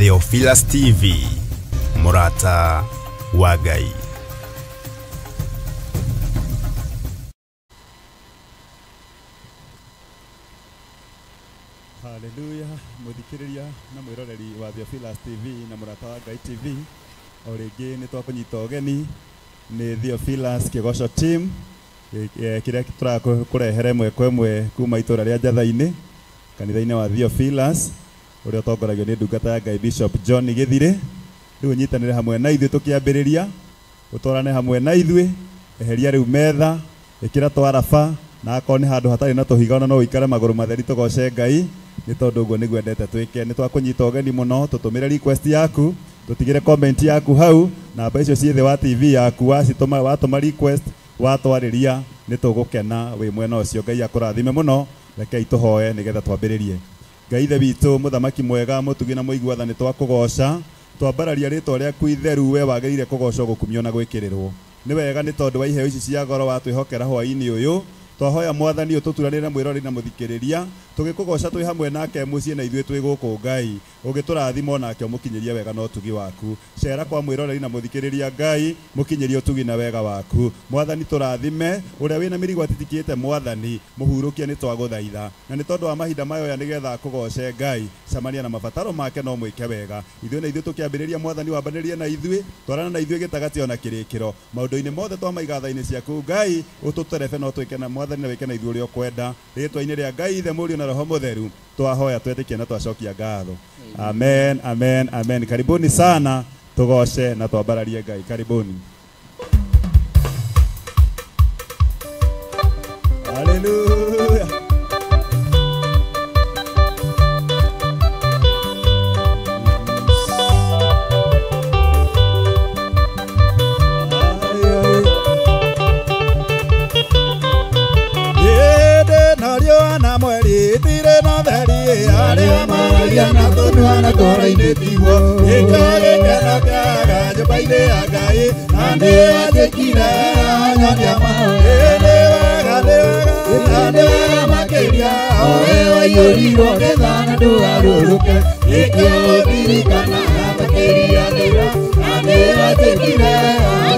Theophilus TV, Murata wa Ngai. Haleluya, muthikiriria na mwiroreri wa Theophilus TV na Murata wa Ngai TV. Origi ni twakunyita ugeni ni Theophilus Kigoco team kiria turakurehere mweko mwe kuma itura ria Njathaini kanitha-ini wa Theophilus uria tongoragio ni ndungata ya Ngai Bishop John Githire. Riu nyitanire hamwe na ithuĩ tukiambiriria utorane hamwe na ithuĩ eheria riu metha ikira twaraba na akoni handu hatari na tuhigana no ikare maguru matheri tugoce Ngai ni tondu uguo niguo endete twike. Ni twakunyita ugeni muno, tutumire request yaku, tutigire comment yaku hau na mba icio ciothe wa TV yaku watuma request watwariria ni tugukena wi mwena ucio. Ngai akurathime muno, rekei tuhoe nigetha twambiririe. Ngai ithe witu muthamaki mwega mutugi na muigua ni twakugoca twambararia ritwa riaku itheru, we wagirire kugocwo gukumio na gwikirirwo. Ni wega ni tondu wa iheo ici cia goro watwihokera hwaini uyu. Twahoya mwathani ututuranire mwirori na muthikiriria tugikugoca twi hamwe nake mucie na ithuĩ twi guku Ngai ugiturathima nake mukinyirie wega na utugi waku. Cera kwa mwiroreri na muthikiriria Ngai mukinyirie utugi na wega waku. Mwathani turathime uria wina mirigo atitikiite mwathani muhurukie ni twaguthaitha na ni tondu wa mahinda mayo ya nigetha kugoce Ngai camania na mabataro make no mwike wega. Ithuĩ na ithuĩ tukiambiriria mwathani wambanirie na ithuĩ twarana na ithuĩ gitagati ona kirikiro maundu-ini mothe twamaigatha-ini ciaku Ngai ututerebe no twike na mwathani na wike na ithuĩ uria ukwenda ritwa-ini ria Ngai ithe Mũriũ na Roho Mutheru twahoya twetikia na twacokia ngatho. Amen, amen, amen. Karibuni sana tugoce na twambararie Ngai. Karibuni. Hallelujah. Na tunuana kora-ini tiguo ikore kana kaga jobaine ya Ngai ande atekira nyonya mawe ande makeria oe waiyũrirwo nĩ thana ndũgarũrũke ikĩũririkana makeria ndĩra ande atekira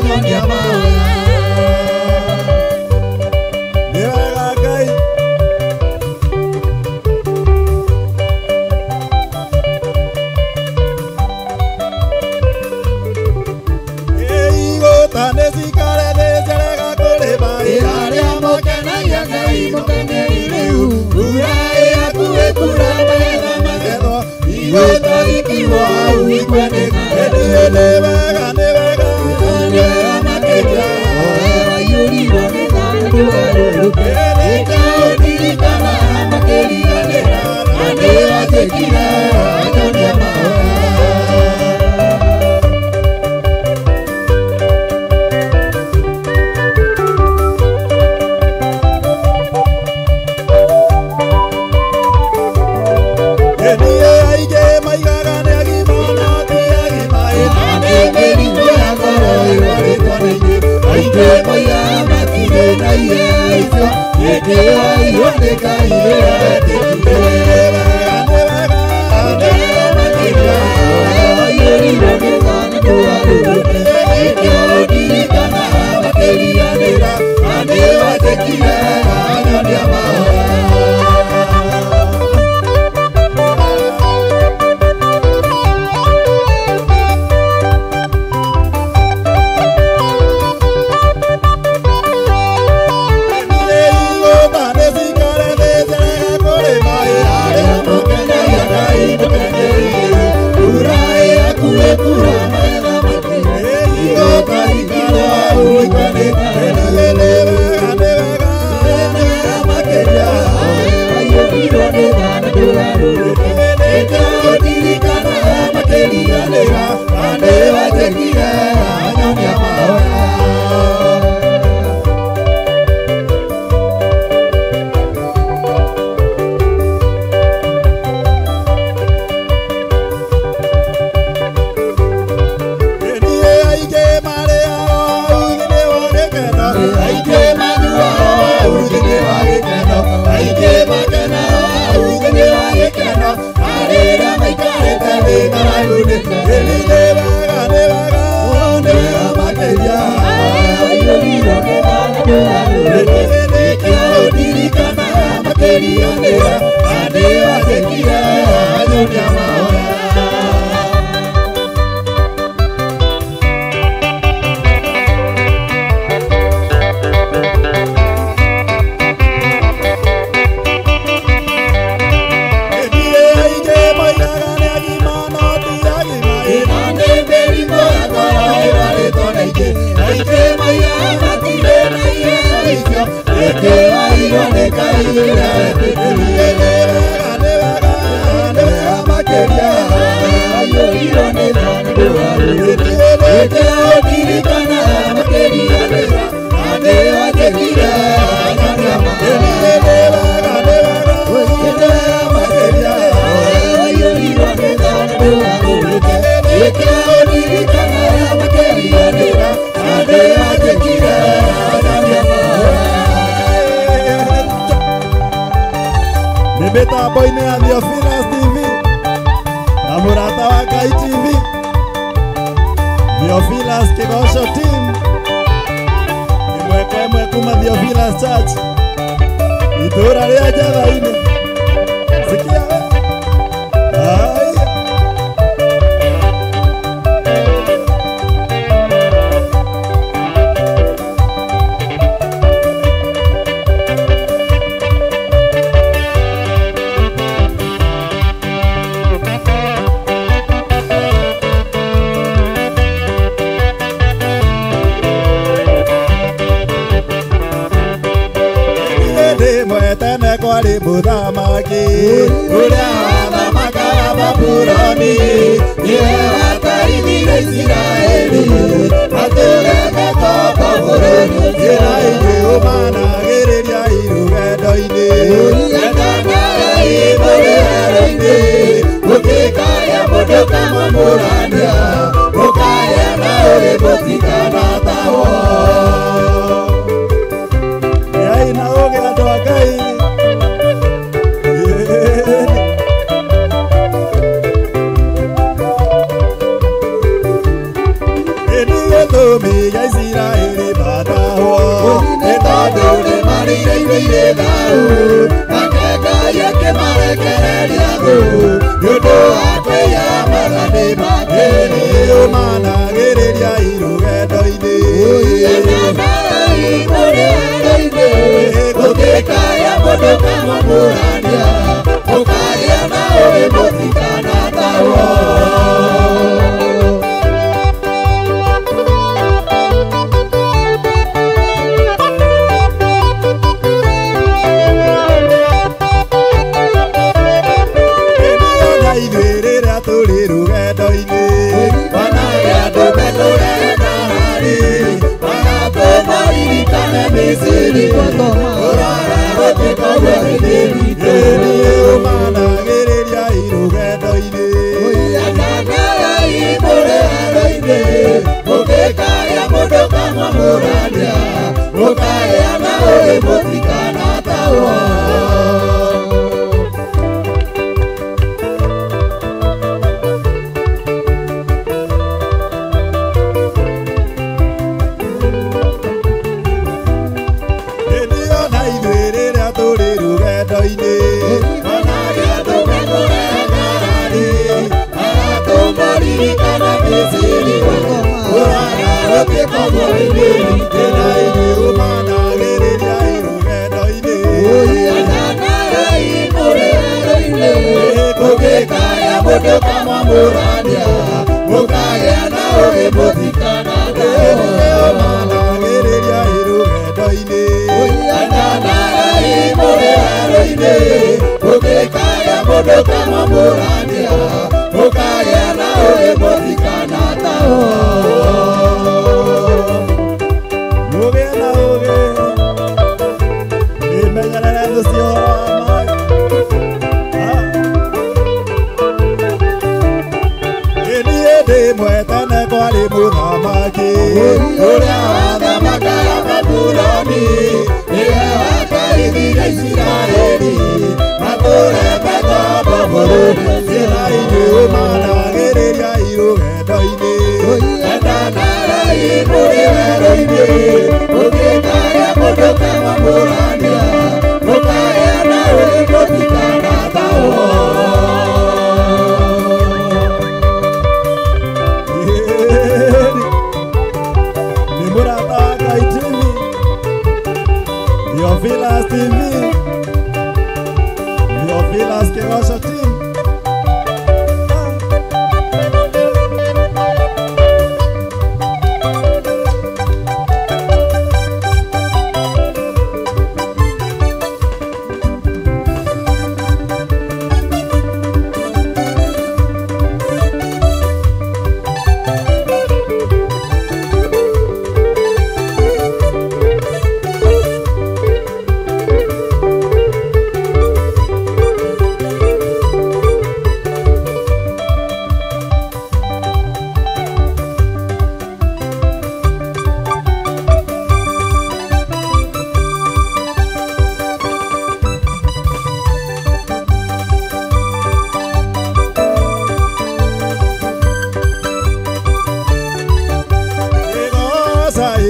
nyonya mawe rureke Nĩ wega makĩria Ayũrirwo nĩ thana ndũgarũrũke Nĩkĩo ndirikanaga makĩria nĩra Andĩ wajĩkire anyonia mahoya Mitambo-inĩ ya Theophilus TV na mũrata wa Ngai TV Theophilus Kĩgoco team ĩmwe kwa ĩmwe kuma Theophilus Church itũra rĩa Njatha-inĩ sikia kwari muthamaki Ũrĩa wathamakaga Babuloni Nĩwe wataithire Isiraeli Matũreke toko bũrũri njĩra ingĩ ũmanagĩrĩria irũgendo-inĩ Ũriakangai mũrĩ werũ-inĩ Ũkĩkaya mũndũ kamũmũrania Ũkaya na ũrĩ mũtikana tawo Ngai na ũgĩ andũ a Ngai Gĩtũmi Isiraeli matahwo Nĩ tondũ nĩmarĩire thayũ Nake Ngai akĩmarekereria thũ Nĩũndũ wa kwĩyamũrania makĩrĩ ũmanagĩrĩria irũgendo-inĩ Ũriakangai mũrĩ werũ-inĩ Ũkĩkaya mũndũ kamũmũrania Ũkagĩa na ũrĩ mũtikana tawo tũrĩ rũgendo-inĩ Wanagĩa ndũme tũrenda harĩ Wanatũmaririkane Misiri Ũrara gũtuĩka ũguo hĩndĩ ritũ ũmanagĩrĩria irũgendo-inĩ Ũriakangai mũrĩ werũ-inĩ Ũkĩkaya mũndũ kamũmũrania Ũkagĩa na ũrĩ mũtikana tawo Ũkĩkaya mũndũ kamũmũrania Ũkagĩa na ũrĩ mũtikana ũmanagĩrĩria irũgendo-inĩ Ũriakangai mũrĩ werũ-inĩ Ũkĩkaya mũndũ kamũmũrania Ũkagĩa na ũrĩ mũtikana tawo Mũgĩe na ũgĩ Nĩmenyerere thũ cia ũhoro wa Ngai Ndĩmwe tene kwarĩ mũthamaki Ũrĩa wathamakaga Babuloni Nĩwe wataithire Isiraeli Matũreke toko bũrũri njĩra ingĩ ũmanagĩrĩria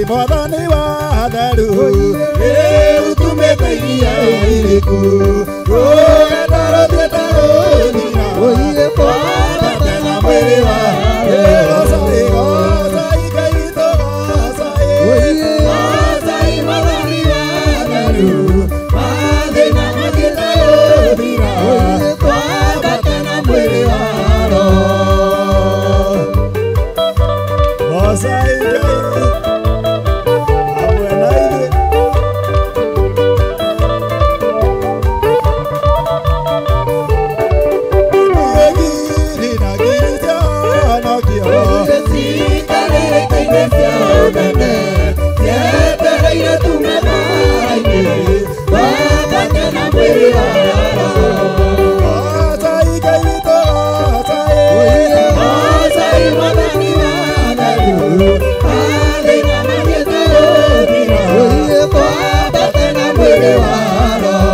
mwathani wa tharu utumĩte iria iriku rũgendo rũthiĩte gũthira kwambate na mwĩrĩ wa gocai gocai Ngai witũ gocai gocai mwathani wa tharu mathĩna mathiĩte gũthira kwambate na mwĩrĩ wa gocai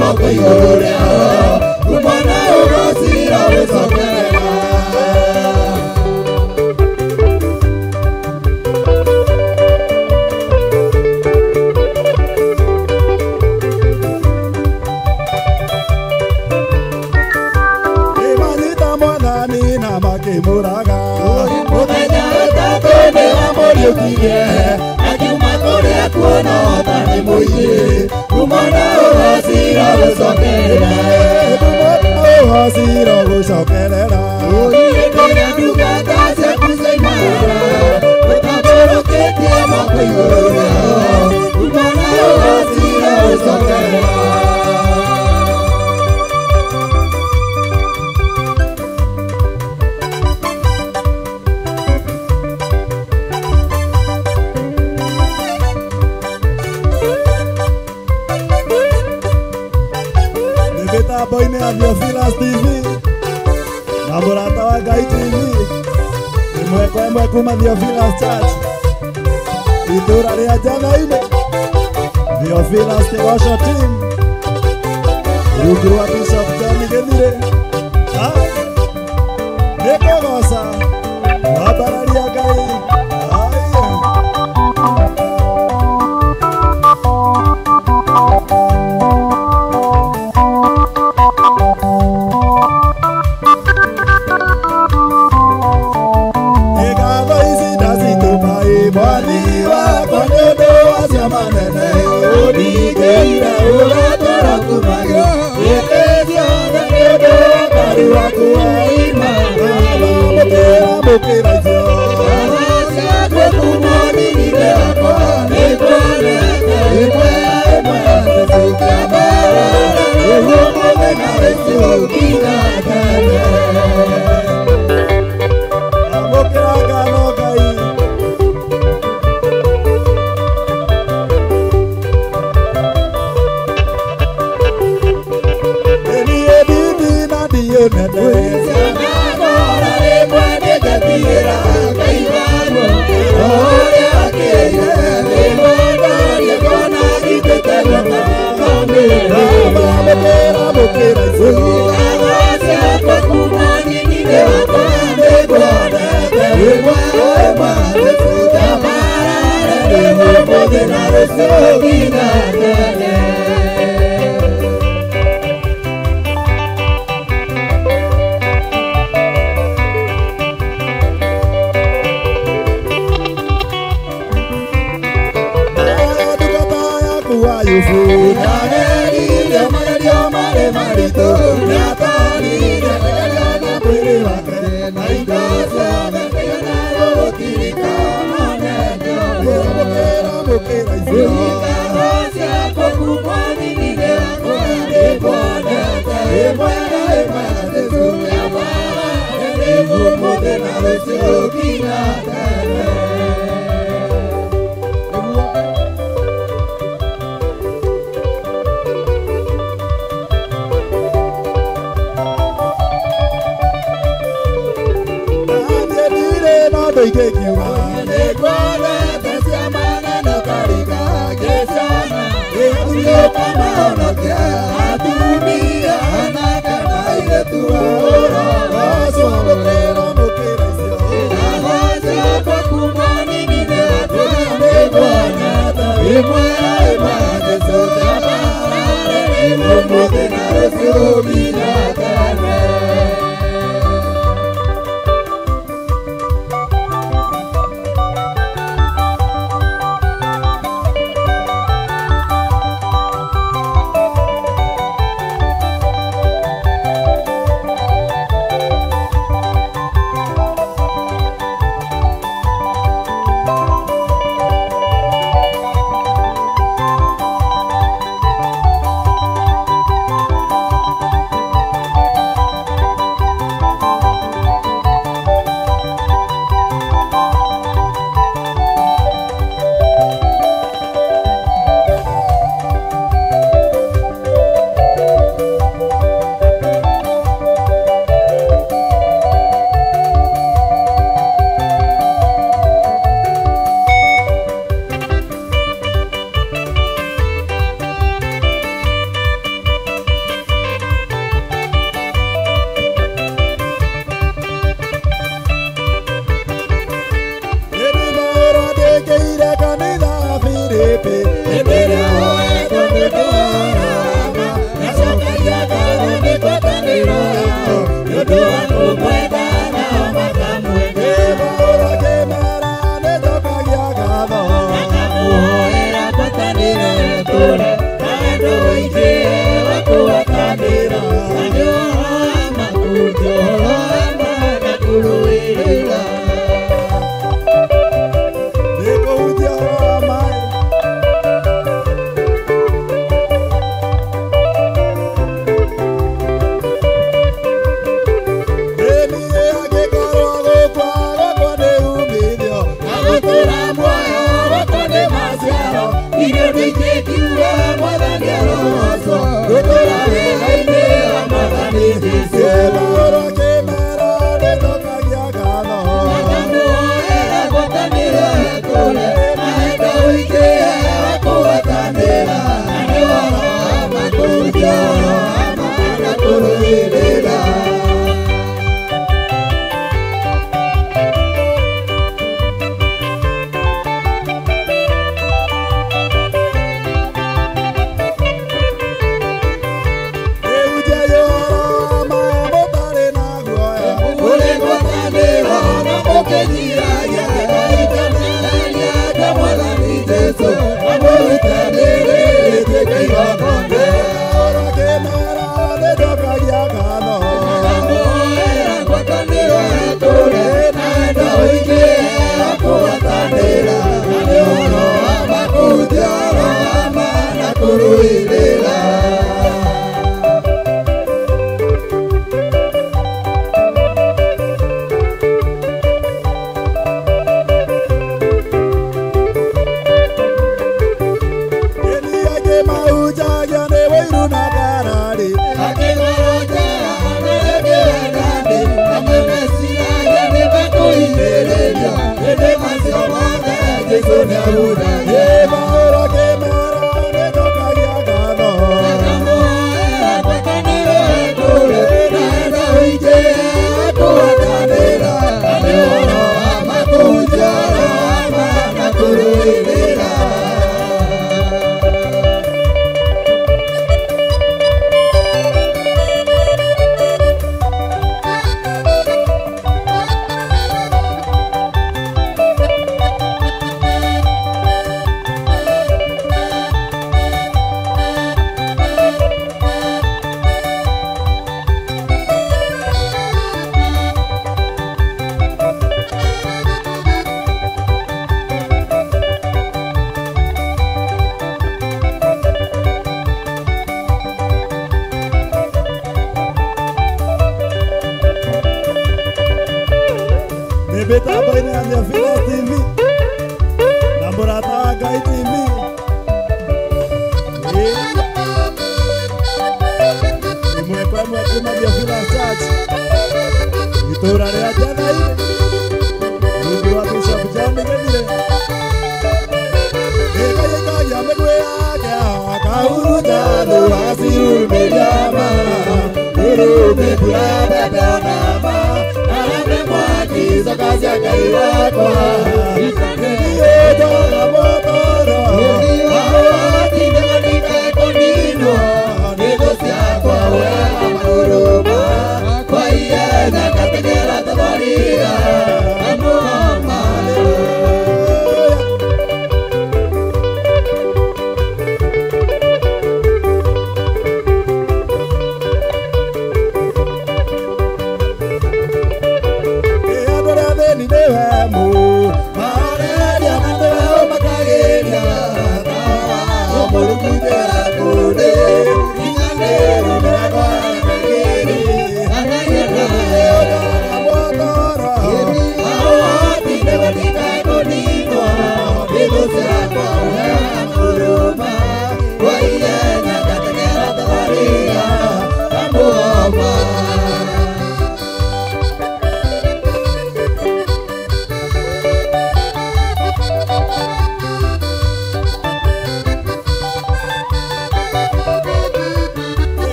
Moko iguru moye kumana wasira usokerera wasira usokerera oye tena dugata se kusaimara utaboro kete makoyora kumana wasira usokerera Boine a Theophilus TV na Murata wa Ngai TV imwe kuma Theophilus Church itura ria Janaine Theophilus Kigosho team Rugurwa Bishop John Genire Nekogosa Wabararia Ngai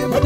Maria,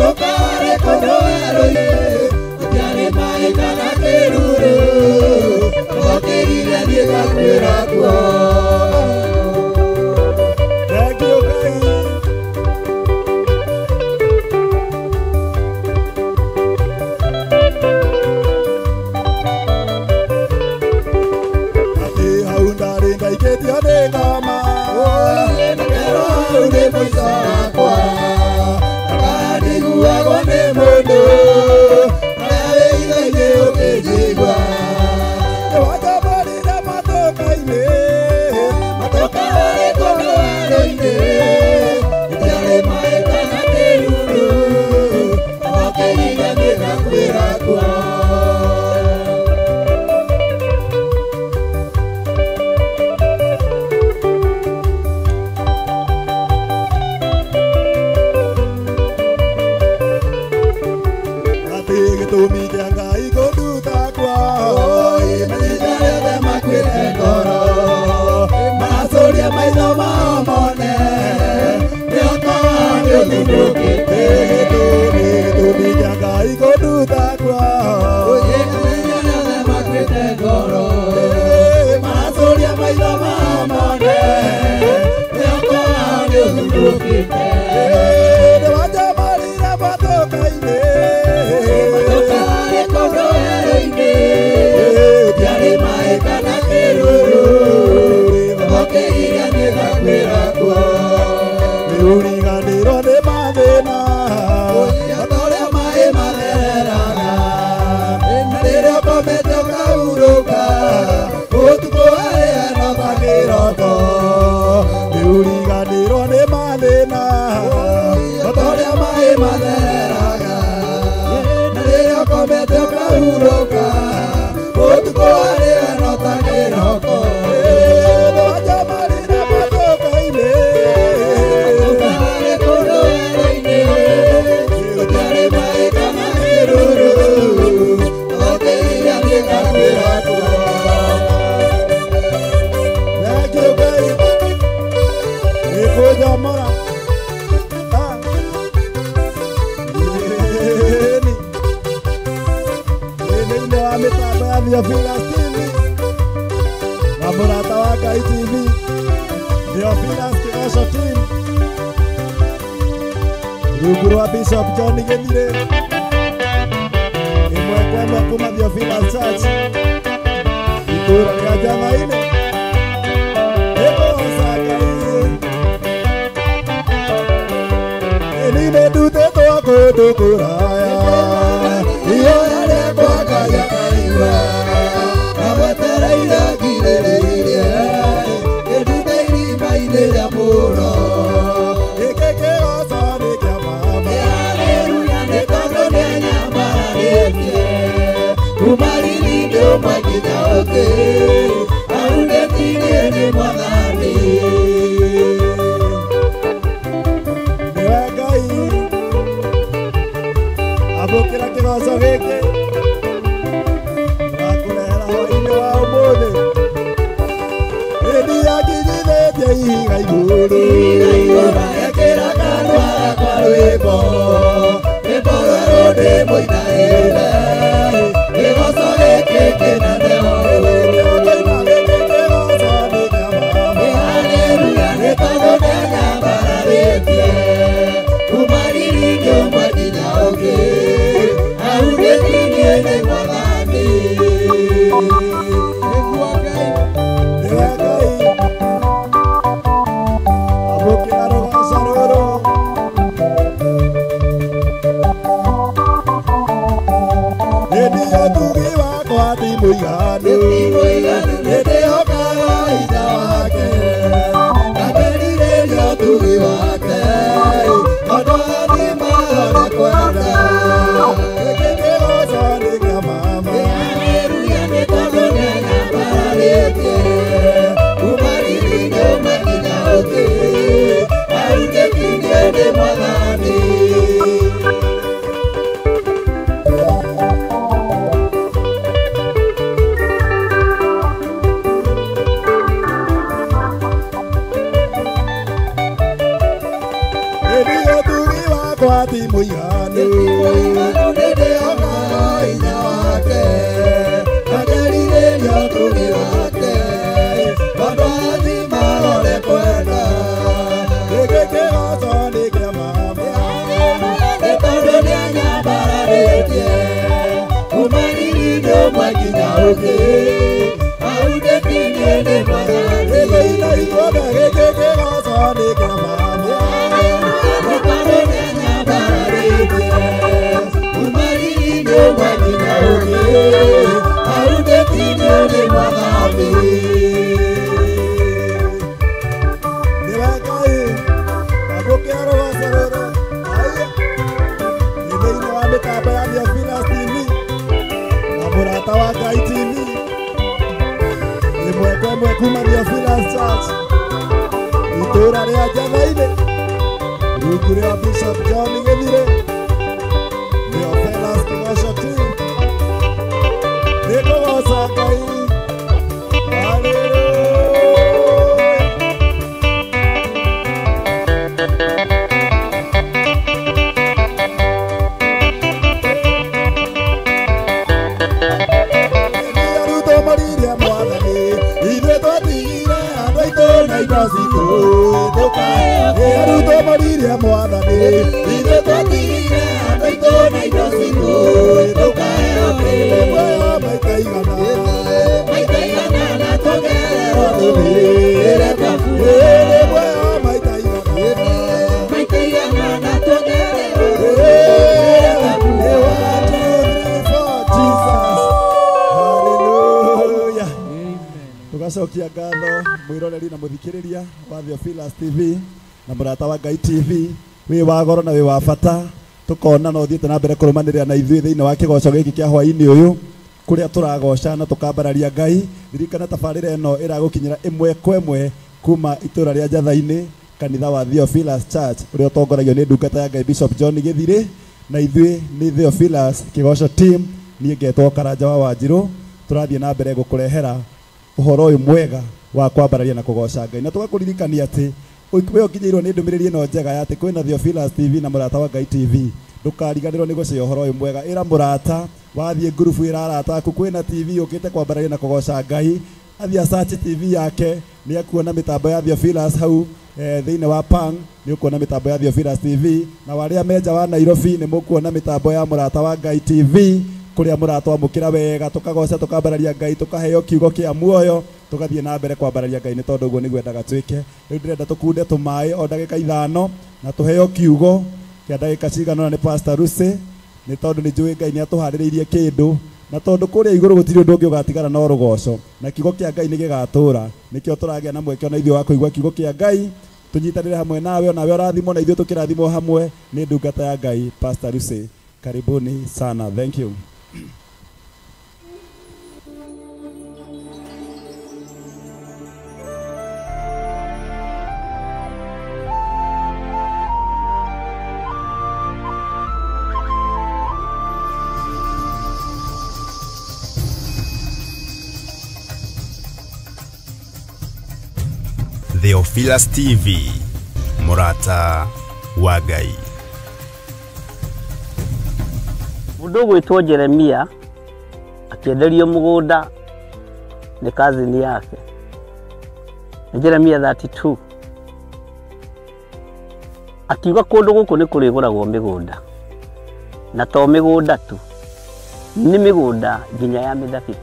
Via Filas TV na Murata wa Ngai TV Via Filas Kigosho Team rungu rwa Bishop John Githire imwe kwa imwe kuma Via Filas Church itura ria Jamaine Egosa Ngai enine dute twa kundu kuraya iyo yare kwa Ngai akaiwa abokera kiroso giki akurehera hwainĩ wa ũmũthĩ hĩndĩ yakinyithĩtie ihiga igũrũ ekĩra kanua gakwa rwĩmbo rwĩmbo rwerũ ndĩmũinahĩre kĩgoco gĩkĩ kĩnene haleluya nĩ tondũ nĩanyambararĩtie kuma riri nyũmba nginya ũngĩ aurĩkirie nĩ Mwathani nĩguo Ngai abokera rũgoco rũrũ hĩndĩ ũtugi wakwa ti mũiganu nĩndĩhokaga hinya wake ngakerirĩria ũtugi wake tondũ athimagwo nĩ kwenda gĩkĩ kĩgoco nĩ kĩa mama haleluya nĩ tondũ nĩanyambararĩtie kuma riri nyũmba nginya ũngĩ arutĩkirie nĩ Mwathani ti mũiganu nĩndĩhokaga hinya wake ngakerirĩria ũtugi wake tondũ athimagwo nĩ kwenda gĩkĩ kĩgoco nĩ kĩa mama nĩ tondũ nĩanyambararĩtie kuma riri nyũmba nginya ũngĩ aunĩkirie nĩ Mwathani ĩgũina ithuothe gĩkĩ kĩgoco nĩ kĩa mama Murata wa Ngai TV imwe kwa imwe kuma Via Filas Church itura ria Jamaine rungu ria Bishop John Githire Via Filas Kigosho Team nĩkũgoca Ngai haleluya Mwathani ithuĩ twatigire indo citu tukaeoke maitaigana na tugerero tuwire tabu maitaigana na tugerero tuwire tabu tugacokia ngatho mwiroreri na muthikiriria wa Theophilus TV na murata wa Ngai TV wi wa goro na wi wa bata tukona no thiete na mbere kurumanirira na ithui thiini wa kigoco giki kia hwaini uyu kuria turagoca na tukambararia Ngai ririkana tabarira eno iragukinyira imwe kwa imwe kuma itura ria Njathaini kanitha wa Theophilus Church uria tongoragio ni ndungata ya Ngai Bishop John Githiri na ithui ni Theophilus kigoco team nie ngetwo Karanja wa Wanjiru turathie na mbere gukurehera uhoro uyu mwega wa kwambararia na kugoca Ngai na tugakuririkania ati we ukinyirwo ni ndumiriri ino njega ya ati kwina Theophilus TV na murata wa Ngai TV ndukariganirwo ni gucia uhoro uyu mwega ira murata wathie ngurubu ira arata aku kwina TV ukite kwambararia na kugoca Ngai athia search TV yake ni akuona mitambo ya Theophilus hau thiini wa Pang ni ukuona mitambo ya Theophilus TV na waria menja wa Nairobi ni mukuona mitambo ya murata wa Ngai TV kuria murata amukira wega tukagoca tukambararia Ngai tukaheo kiugo kia muoyo tugathie na mbere kwambararia Ngai ni tondu guo ni gwendaga twike riu ndirenda tukunde tumai o ndagika 5 na tuheo kiugo kia ndagika cigana ni Pastor Lucy ni tondu ni njui Ngai ni atuhaririirie kindu na tondu kuria iguru gutiri undu ungi ugatigara no rugoco na kiugo kia Ngai ni gigatura nikio turagia na mweke na ithio wa kuigua kiugo kia Ngai tunyitanire hamwe nawe o nawe urathimo na ithio tukirathimo hamwe ni ndungata ya Ngai Pastor Lucy karibuni sana thank you. Theophilus TV murata wa Ngai. Mundu gwitwo Jeremia akienderio mugunda ni kazini yake. Jeremia 32 akiuga kundu guku ni kuriguragwo migunda na to migunda tu ni migunda nginya ya mithabibu.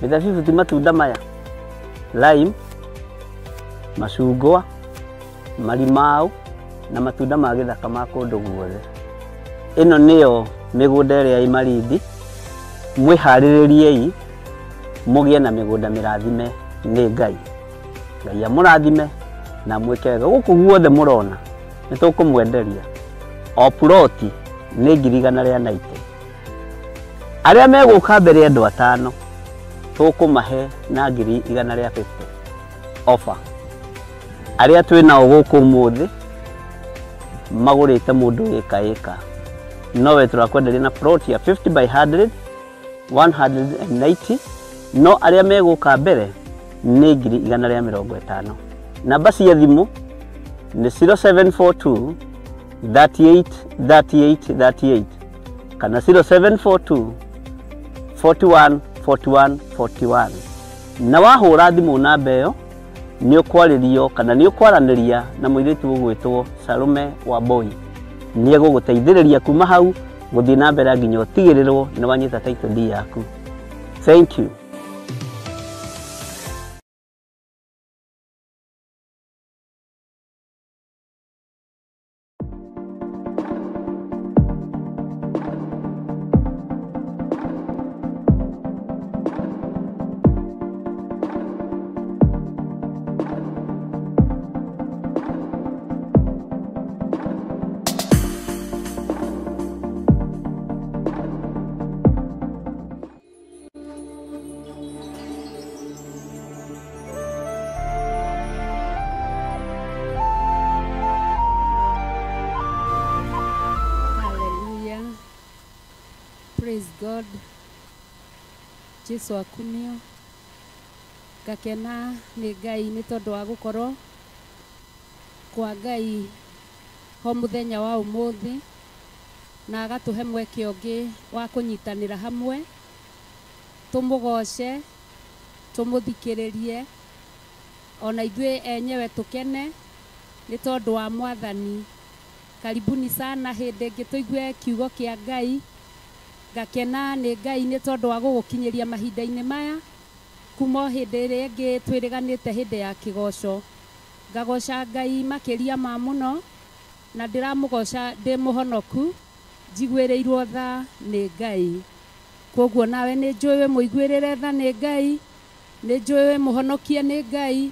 Mithabibu ti matunda maya lime macungwa marimau na matunda ma githaka ma kundu guothe. Ino niyo migunda iria i Malindi mwihaririei mugie na migunda mirathime ni Ngai. Ngai amurathime na mwekega guku guothe murona ni tukumwenderia o ploti ni 190. Aria meguka mbere andu 5 tukumahe na 150 offer. Aria twina guku muthi magurite mundu eka nowe turakwenderia na plot ya 50 by 100 180 no aria meguka mbere ni 150. Namba cia thimu ni 0742 38 38 38 kana 0742 41 41 41. Na wahura thimu namba iyo ni ukwaririo kana ni ukwaraniria na muiritu ugwitwo Salome Wambui ni eguguteithiriria kuma hau guthii na mbere nginya utigirirwo ni wanyita title deed yaku. Thank you. Praise God. Jesu akumio. Gakena ni Ngai ni tondu wa gukorwo kwa Ngai ho muthenya wa umuthi na agatuhe mweke ungi wa kunyitanira hamwe tumugoce tumuthikiririe ona ithwe enyewe tukene ni tondu wa mwathani karibuni sana hĩndĩ ĩngĩ tũigue kiugo kĩa Ngai. Ngakena nĩ Ngai nĩ tondũ wa gũgũkinyĩria mahinda-inĩ maya kuma hĩndĩ ĩrĩa ĩngĩ twĩrĩganĩte hĩndĩ ya kĩgoco. Ngagoca Ngai makĩria ma mũno na ndĩramũgoca ndĩ mũhonoku njiguĩrĩirwo tha nĩ Ngai. Koguo nawe nĩ njũĩ mũiguĩrĩre tha nĩ Ngai, nĩ njũĩ mũhonokie nĩ Ngai,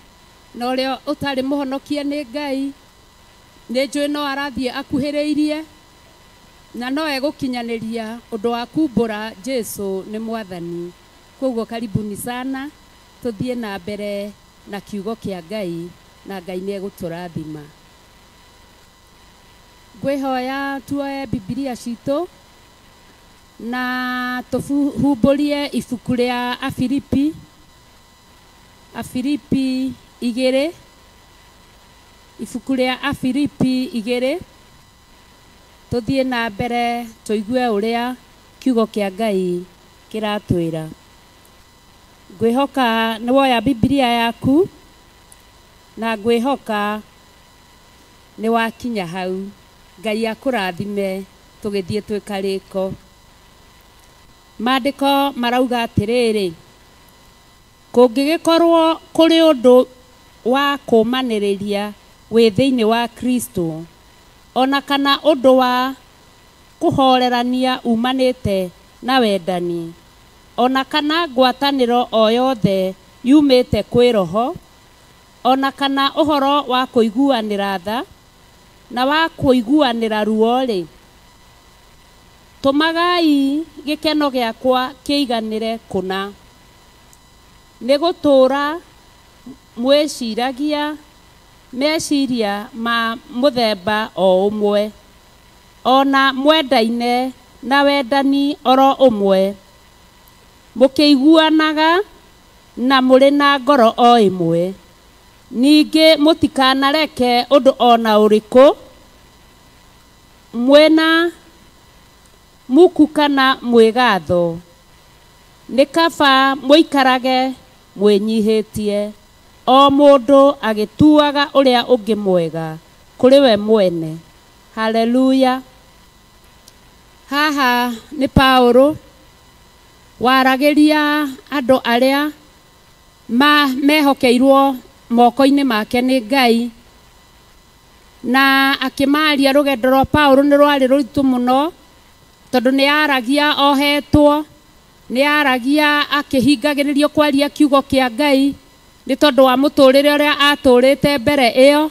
na ũrĩa ũtarĩ mũhonokie nĩ Ngai nĩ njũĩ no arathiĩ akuhĩrĩirie na no egũkinyanĩria ũndũ wa kumbũra Jesu nĩ Mwathani. Koguo karibuni sana, tũthiĩ na mbere na kiugo kĩa Ngai na Ngai nĩ egũtũrathima. Ngwĩhoya tuoye Biblia citũ na tũhumbũrie ibuku rĩa Afilipi, Afilipi 2, ibuku rĩa Afilipi 2. Tũthiĩ na mbere tũigue ũrĩa kiugo kĩa Ngai kĩratwĩra. Ngwĩhoka nĩ woya Biblia yaku na ngwĩhoka nĩ wakinya hau. Ngai akũrathime tũgĩthiĩ twĩ karĩko. Maandĩko marauga atĩrĩrĩ, kũngĩgĩkorwo kũrĩ ũndũ wa kũmanĩrĩria wĩ thĩinĩ wa Kristo, ona kana ũndũ wa kũhorerania umanĩte na wendani, ona kana ngwatanĩro o yothe yumĩte kwĩ Roho, ona kana ũhoro wa kũiguanĩra tha na wa kũiguanĩra ruo-rĩ, tũmagai gĩkeno gĩakwa kĩiganĩre kũna. Nĩ gũtũũra mwĩciragia meciria ma mũthemba o ũmwe, ona mwendaine na wendani oro ũmwe, mũkĩiguanaga na mũrĩ na ngoro o ĩmwe. Ningĩ mũtikanareke ũndũ ona ũrĩkũ mwĩna muku kana mwĩgatho. Nĩ kaba mũikarage mwĩnyihĩtie, o mũndũ agĩtuaga ũrĩa ũngĩ mwega kũrĩ we mwene. Haleluya. Haha nĩ Paulo waragĩria andũ arĩa mehokeirwo moko-inĩ make nĩ Ngai, na akĩmaria rũgendo rwa Paulo nĩ rwarĩ rũritũ mũno, tondũ nĩ aragia ohetwo, nĩ aragia akĩhingagĩrĩrio kwaria kiugo kĩa Ngai nĩ tondũ wa mũtũrĩre ũrĩa atũrĩte mbere ĩyo.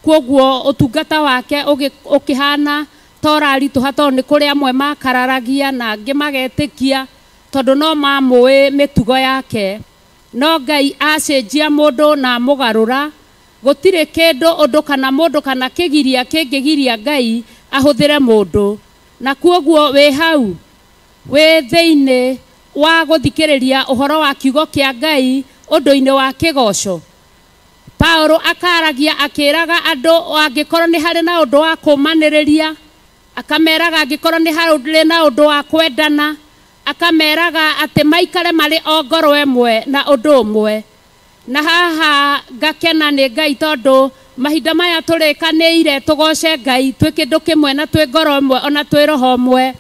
Koguo ũtungata wake ũkĩhana toraritũha tondũ nĩ kũrĩ amwe makararagia na angĩ magetĩkia tondũ no mamũĩ mĩtugo yake. No Ngai acenjia mũndũ na mũgarũra, gũtirĩ kĩndũ ũndũ kana mũndũ kana kĩgiria kĩngĩgiria Ngai ahũthĩre mũndũ. Na koguo wĩ hau wĩ thĩinĩ wa gũthikĩrĩria ũhoro wa kiugo kĩa Ngai ũndũ-inĩ wa kĩgoco, Paulo akaragia akĩraga andũ angĩkorwo nĩ harĩ na ũndũ wa kũmanĩrĩria, akameraga angĩkorwo nĩ harĩ na ũndũ wa kwendana, akameraga atĩ maikare marĩ o ngoro ĩmwe na ũndũ ũmwe. Na haha ngakena nĩ Ngai tondũ mahinda maya tũrĩkanĩire tũgoce Ngai twĩ kĩndũ kĩmwe na twĩ ngoro ĩmwe ona twĩ roho ũmwe.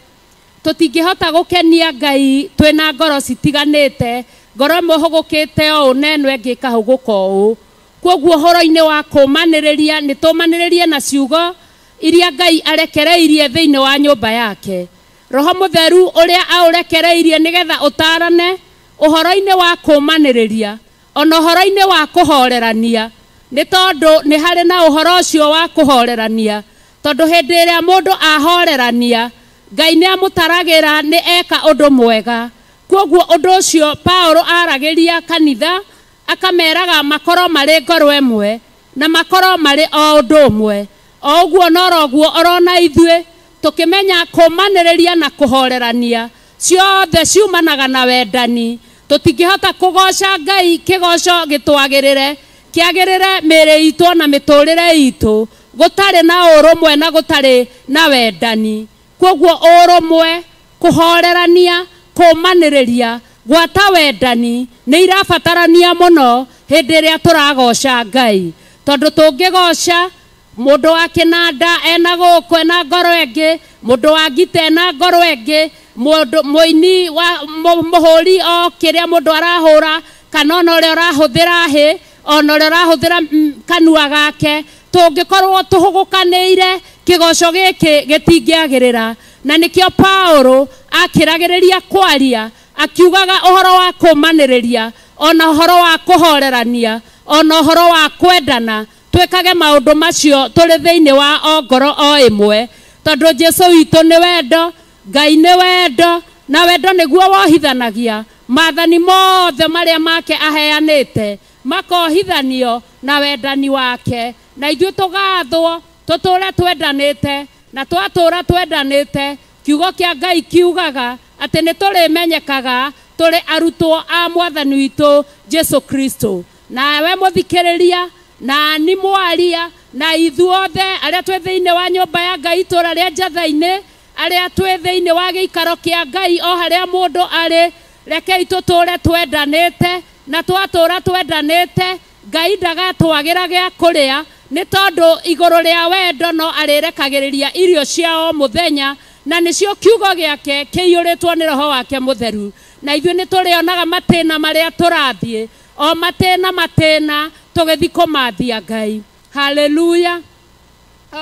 Tũtingĩhota gũkenia Ngai twĩ na ngoro citiganĩte, ngoro ĩmwe hũgũkĩte ũũ na ĩno ĩngĩ ĩkahũgũka ũũ. Koguo ũhoro-inĩ wa kũmanĩrĩria nĩ tũmanĩrĩrie na ciugo iria Ngai arekereirie thĩinĩ wa nyũmba yake. Roho Mũtheru ũrĩa aũrekereirie nĩgetha ũtarane ũhoro-inĩ wa kũmanĩrĩria, ona ũhoro-inĩ wa kũhorerania, nĩ tondũ nĩ harĩ na ũhoro ũcio wa kũhorerania, tondũ hĩndĩ ĩrĩa mũndũ ahorerania Ngai nĩ amũtaragĩra nĩ eka ũndũ mwega. Koguo ũndũ ũcio Paulo aragĩria kanitha akameraga makorwo marĩ ngoro ĩmwe na makorwo marĩ o ũndũ ũmwe. O ũguo noroguo orona ithuĩ tũkĩmenya kũmanĩrĩria na kũhorerania ciothe ciumanaga na wendani. Tũtingĩhota kũgoca Ngai kĩgoco gĩtwagĩrĩre kĩagĩrĩre mĩĩrĩ itũ na mĩtũrĩre itũ gũtarĩ na ũrũmwe na gũtarĩ na wendani. Koguo ũrũmwe, kũhorerania, kũmanĩrĩria, gwata wendani nĩ irabatarania mũno hĩndĩ ĩrĩa tũragoca Ngai, tondũ tũngĩgoca mundu wa kinanda ena guku ena ngoro engi, mundu wa ngita ena ngoro engi, mundu muini wa muhuri o kiria mundu arahura kana ona uria arahuthira hi ona uria arahuthira kanua gake tungikorwo tuhugukanire kigoco giki gitingiagirira. Na nikio Paulo akiragiriria kwaria akiugaga uhoro wa kumaniriria ona uhoro wa kuhorerania ona uhoro wa kwendana twekage maundu macio turi thiini wa ngoro o imwe, tondu Jesu witu ni wendo, Ngai ni wendo, na wendo niguo wohithanagia mathani mothe maria make aheanite makohithanio na wendani wake. Na ithuĩ tugathwo tuture twendanite, na twatura twendanite kiugo kia Ngai kiugaga ati ni turimenyekaga turi arutwo a mwathani witu Jesu Kristo. Na we muthikiriria na ni mwaria na ithuothe aria twi thiini wa nyumba ya Ngai itura ria Njathaini, aria twi thiini wa giikaro kia Ngai o haria mundu ari, rekei tuture twendanite, na twatura twendanite Ngai ndagatwagira gia kuria ni tondu iguru ria wendo no arirekagiriria irio ciao muthenya, na nicio kiugo giake kiyuritwo ni roho wake mutheru. Na ithuĩ ni turionaga matina maria turathie o matina tugithi kumathia Ngai. Haleluya.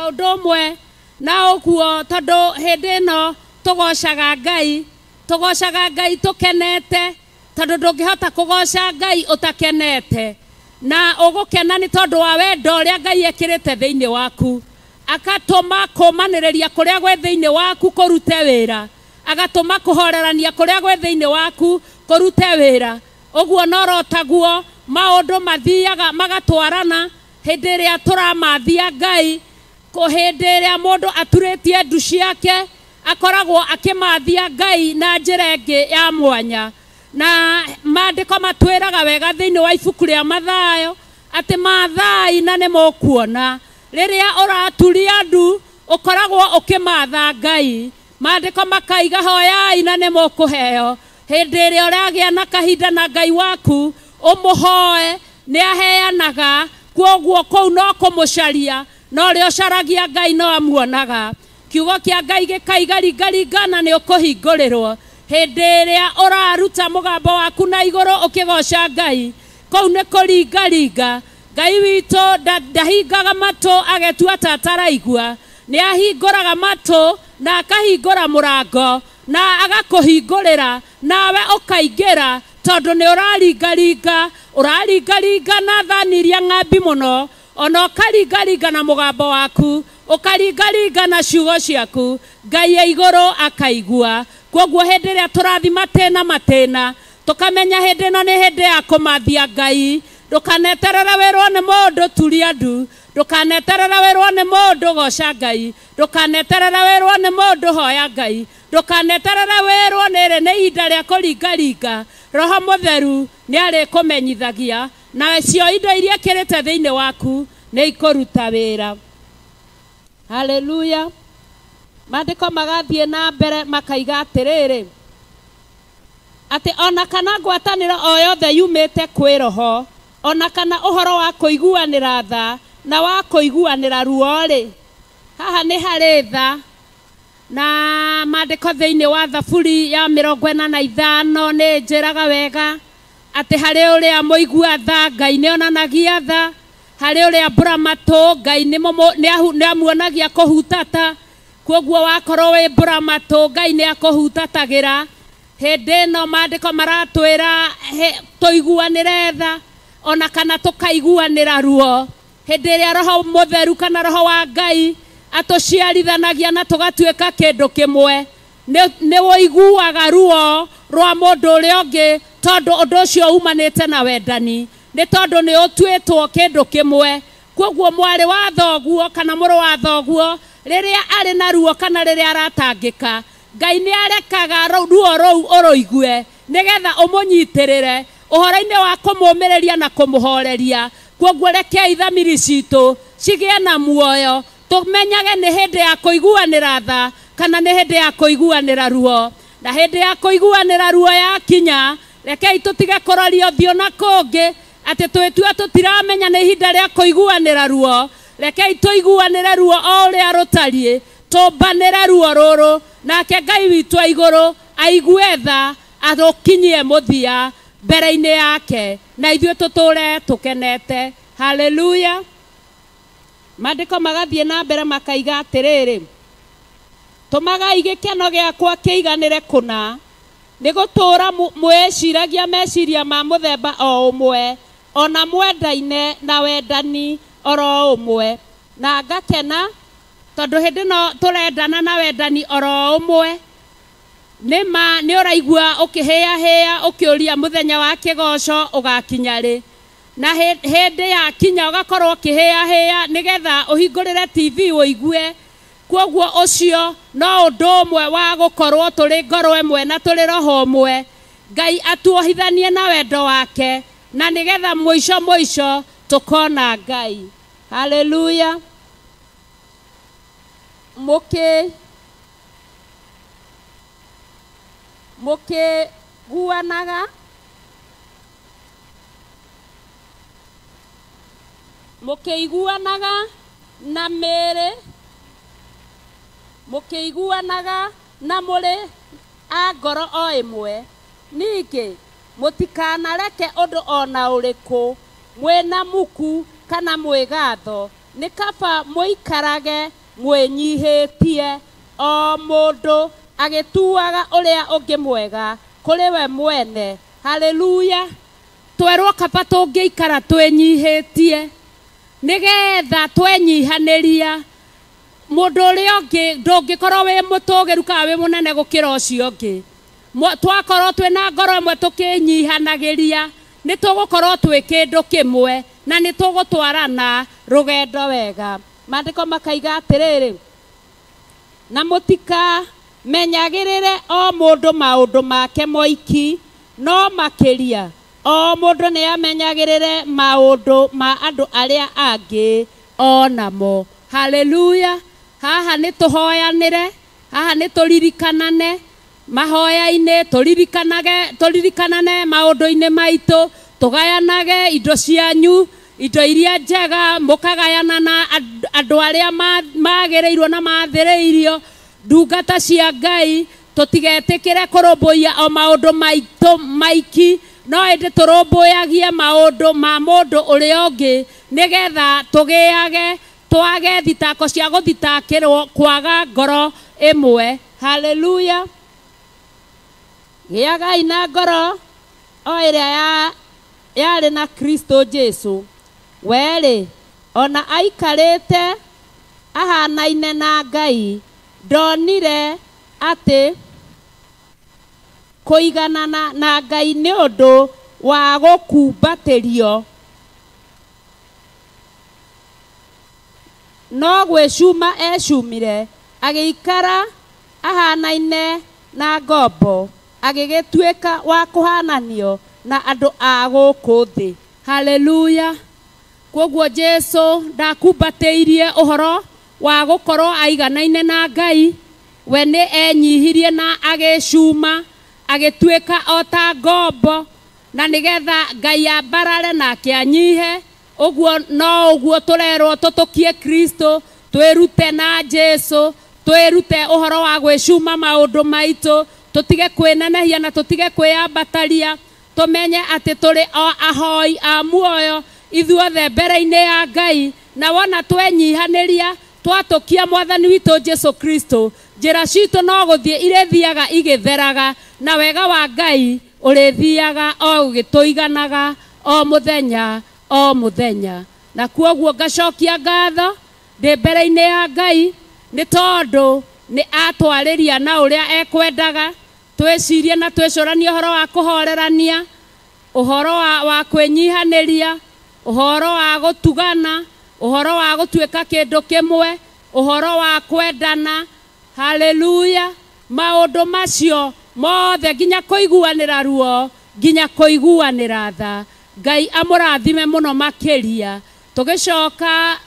Undu umwe na uguo tondu hindi no tugocaga Ngai tukenete, tondu ndungihota kugoca Ngai utakenete, na ugukena ni tondu wa wendo uria Ngai ekirite thiini waku, agatuma kumaniriria kuria gwe thiini waku kurute wira, agatuma kuhorerania kuria gwe thiini waku kurute wira. Uguo norotaguo maundu mathiaga magatwarana hindi iria turamathia Ngai, hindi iria mundu aturitie ndu ciake akoragwo akimathia Ngai na njira ingi ya mwanya. Na maandiko matwiraga wega thiini wa ibuku ria Mathayo ati mathai na ni mukuona. Riria uraturia ndu ukoragwo ukimatha Ngai, maandiko makaiga hoyai na ni mukuheo. Hindi iria uragia na kahinda na Ngai waku umuhoe ni aheanaga, kwoguo kou no kumucaria, no ri ucaragia Ngai no amuonaga. Kiugo kia Ngai gikaigaringana ni ukuhingurirwo hindi iria uraruta mugambo waku na iguru ukigoca Ngai, kou ni kuringaringa. Ngai witu ndahingaga matu agetua tataraigua, ni ahinguraga matu na akahingura murango na agakuhingurira nawe ukaingira, tondu ni uraringaringa na thani iria ng'ambi muno, ona ukaringaringa na mugambo waku, ukaringaringa na ciugo ciaku, Ngai ya iguru akaigua. Kwoguo hindi iria turathi matina tukamenya hindi no ni hindi ya kumathia Ngai. Ndukaneterere wirwo ni mundu turia ndu, ndukaneterere wirwo ni mundu goca Ngai, ndukaneterere wirwo ni mundu hoya Ngai, ndukaneterere wirwo niri ni ihinda ria kuringaringa. Roho mutheru ni ari kumenyithagia, na cio indo iria kirite thiini waku ni ikuruta wira. Haleluya. Maandiko magathie na mbere makaiga atiriri ati ona kana ngwataniro o yothe yumite kwi roho, ona kana uhoro wa kuiguanira tha na wa kuiguanira ruo ri, haha ni hari tha. Na maandiko thiini wa Thaburi ya 45 ni njiraga wega ati hari uria muigua tha Ngai ni onanagia tha, hari uria mbura matu Ngai ni amuonagia kuhutata. Kwoguo wakorwo wi mbura matu Ngai ni akuhutatagira. Hindi no maandiko maratwira tuiguanire tha ona kana tukaiguanira ruo, hindi iria roho mutheru kana roho wa Ngai atuciarithanagia na tugatuika kindu kimwe, ni woiguaga ruo rwa mundu uria ungi, tondu undu ucio umanite na wendani, ni tondu ni utuitwo kindu kimwe. Kwoguo mwari wa thoguo kana muru wa thoguo riria ari na ruo kana riria aratangika, Ngai ni arekaga ruo rou uruigue nigetha umunyitirire uhoro-ini wa kumumiriria na kumuhoreria. Kwoguo rekei thamiri citu cigie na muoyo, tumenyage ni hindi ya kuiguanira tha kana ni hindi ya kuiguanira ruo. Na hindi ya kuiguanira ruo ya kinya, rekei tutige kuroria thio na kungi ati twitua tutiramenya ni ihinda ria kuiguanira ruo, rekei tuiguanire ruo o uria rutariĩ tumbanire ruo ruru nake Ngai witũ igũrũ aigue tha atũkinyie mũthia mbere-inĩ yake na ithuĩ tũtũre tũkenete. Haleluya. Maandĩko magathiĩ na mbere makaiga atĩrĩrĩ, tũmagai gĩkeno gĩakwa kĩiganĩre kũna nĩ gũtũũra mwĩciragia meciria ma mũthemba o ũmwe ona mwendaine na wendani oro ũmwe na ngakena tondũ hĩndĩ no tũrendana na wendani oro ũmwe nĩ ũraigua ũkĩhĩahĩa ũkĩũria mũthenya wa kĩgoco ũgakinya rĩ, na hĩndĩ ya kinya ũgakorwo ũkĩhĩahĩa nĩgetha ũhingũrĩre TV ũigue. Kwoguo ũcio no ũndũ ũmwe wa gũkorwo tũrĩ ngoro ĩmwe na tũrĩ roho ũmwe, Ngai atuohithanie na wendo wake na nĩgetha mũico tũkona Ngai. Haleluya. Mũkĩiguanaga na mĩĩrĩ, mũkĩiguanaga na mũrĩ a ngoro o ĩmwe. Ningĩ mũtikanareke ũndũ ona ũrĩkũ mwĩna muku kana mwĩgatho, nĩ kaba mũikarage mwĩnyihĩtie o mũndũ agĩtuaga ũrĩa ũngĩ mwega kũrĩ we mwene. Haleluya. Twerwo kaba tũngĩikara twĩnyihĩtie nĩgetha twenyihanĩria mũndũ ũrĩa ũngĩ ndũngĩkorwo wĩ mũtũgĩru kana wĩ mũnene gũkĩra ũcio ũngĩ. Twakorwo twĩna ngoro ĩmwe tũkĩnyihanagĩria nĩ tũgũkorwo twĩ kĩndũ kĩmwe na nĩ tũgũtwarana rũgendo wega. Maandĩko makaiga atĩrĩrĩ, na mũtikamenyagĩrĩre o mũndũ maũndũ make moiki, no makĩria o mũndũ nĩ amenyagĩrĩre maũndũ ma andũ arĩa angĩ o namo. Haleluya. Haha nĩ tũhoyanĩre, haha nĩ tũririkanane mahoya-inĩ, tũririkanane maũndũ-inĩ maitũ, tũgayanage indo cianyu, indo iria njega mũkagayana na andũ arĩa magĩrĩirwo na mathĩrĩirio, ndungata cia Ngai. Tũtigetĩkĩre kũrũmbũiya o maũndũ maitũ maiki, no ĩndĩ tũrũmbũyagie maũndũ ma mũndũ ũrĩa ũngĩ nĩgetha tũgĩage twage thitako cia gũthitakĩrwo kwaga ngoro ĩmwe. Haleluya. Gĩagai na ngoro o ĩrĩa yarĩ na Kristo Jesu, werĩ ona aikarĩte ahanaine na Ngai, ndonire atĩ kũiganana na Ngai nĩ ũndũ wa gũkumbatĩrio, no gwĩcuma ecumire agĩikara ahanaine na ngombo, agĩgĩtuĩka wa kũhananio na andũ a gũkũ thĩ. Haleluya. Kwoguo Jesu ndakumbatĩirie ũhoro wa gũkorwo aiganaine na Ngai, we nĩ enyihirie na agĩcuma agĩtuĩka o ta ngombo, na nĩgetha Ngai ambarare nake anyihe. Ũguo no ũguo tũrerwo tũtũkie Kristo, twĩrute na Jesu, twĩrute ũhoro wa gwĩcuma maũndũ maitũ, tũtige kwĩnenehia na tũtige kwĩyambataria, tũmenye atĩ tũrĩ o ahoi a muoyo ithuothe mbere-inĩ ya Ngai, na wona twenyihanĩria twatũkia Mwathani witũ Jesu Kristo, njĩra citũ no gũthiĩ irĩthiaga igĩtheraga na wega wa Ngai ũrĩthiaga o ũgĩtũiganaga o mũthenya o mũthenya. Na kwoguo ngacokia ngatho ndĩ mbere-inĩ ya Ngai nĩ tondũ nĩ atwarĩria na ũrĩa ekwendaga, twĩcirie na twĩcũranie ũhoro wa kũhorerania, ũhoro wa kwĩnyihanĩria, ũhoro wa gũtugana, ũhoro wa gũtuĩka kĩndũ kĩmwe, ũhoro wa kwendana. Haleluya. Maũndũ macio mothe nginya kũiguanĩra ruo, nginya kũiguanĩra tha. Ngai amũrathime mũno makĩria. Tũgĩcoka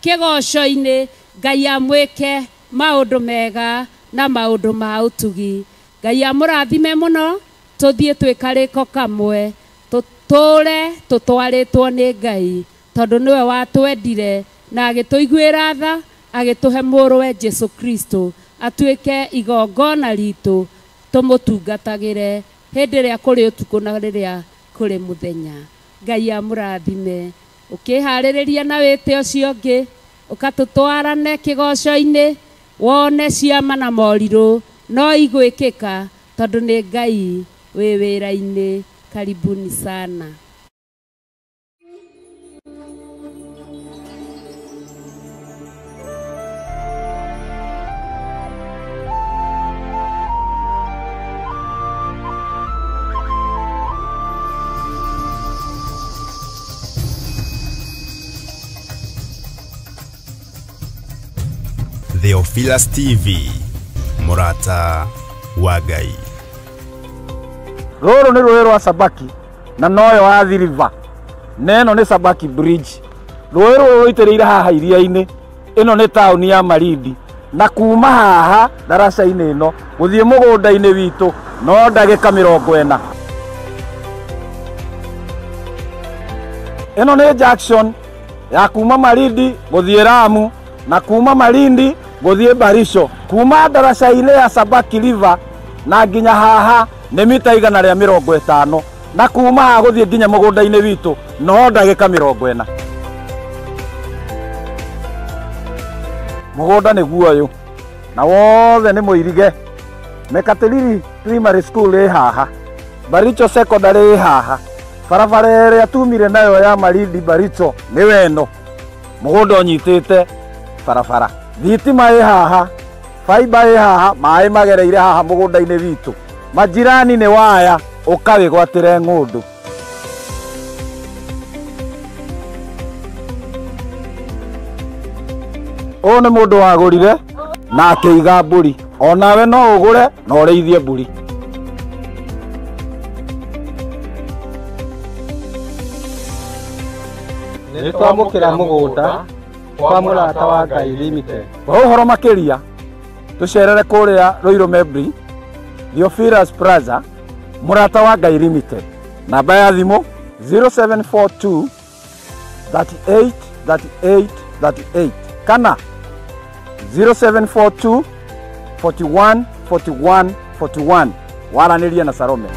kĩgoco-inĩ, Ngai amwĩke maũndũ mega na maũndũ ma ũtugi. Ngai amũrathime mũno, tũthiĩ twĩ karĩko kamwe, tũtũre tũtwarĩtwo nĩ Ngai, tondũ nĩwe watwendire na agĩtũiguĩra tha agĩtũhe mũrũwe Jesu Kristo atuĩke igongona ritũ tũmũtungatagĩre hĩndĩ ĩrĩa kũrĩ ũtukũ na rĩrĩa kũrĩ mũthenya. Ngai amũrathime. Ũkĩharĩrĩria na wĩte ũcio ũngĩ ũkatũtwarane kĩgoco-inĩ wone ciama na morirũ no igwĩkĩka tondũ nĩ Ngai wĩ wĩra-inĩ. Karibuni sana. Theophilus TV, Murata wa Ngai. Rũrũ nĩ rũĩ rwa Sabaki na noyo Athi River. Neno nĩ Sabaki Bridge. Rũĩ rũrũ rũitĩrĩire haha iria-inĩ. Ĩno nĩ taũni ya Malindi. Na kuma haha daraca-inĩ ĩno gũthiĩ mũgũnda-inĩ witũ no ndagĩka 40. Ĩno nĩ junction ya kuma Malindi gũthiĩ Lamu na kuma Malindi gũthiĩ Barisho. Kuma daraca-inĩ ya Sabaki River na nginya haha nĩ mita 150 na kuma haha gũthiĩ nginya mũgũnda-inĩ witũ no ndagĩka 40. Mũgũnda nĩ guoyũ na wothe nĩ mũirige. Mekatilili Primary School ĩ haha, Baricho Secondary ĩ haha, barabara ĩrĩa tumire nayo ya Malindi Baricho nĩ weno. Mũgũnda ũnyitĩte barabara. Thitima ĩ haha, fiber ĩ haha, maĩ magereire haha mũgũnda-inĩ witũ. Majirani nĩ waya ũkawĩgwatĩre ng'ũndũ. Ũyũ nĩ mũndũ wagũrire na akĩiga mbũri. Onawe no ũgũre na ũrĩithie mbũri. Nĩ twamũkĩra mũgũnda kwa Murata wa Ngai Limited. Kwa ũhoro makĩria tũcerere kũrĩa Ruiru Mebri, Theophilus Plaza, Murata wa Ngai Limited. Namba ya thimũ 0742 38 38 38 kana 0742 41 41 41. Waranĩria na Salome.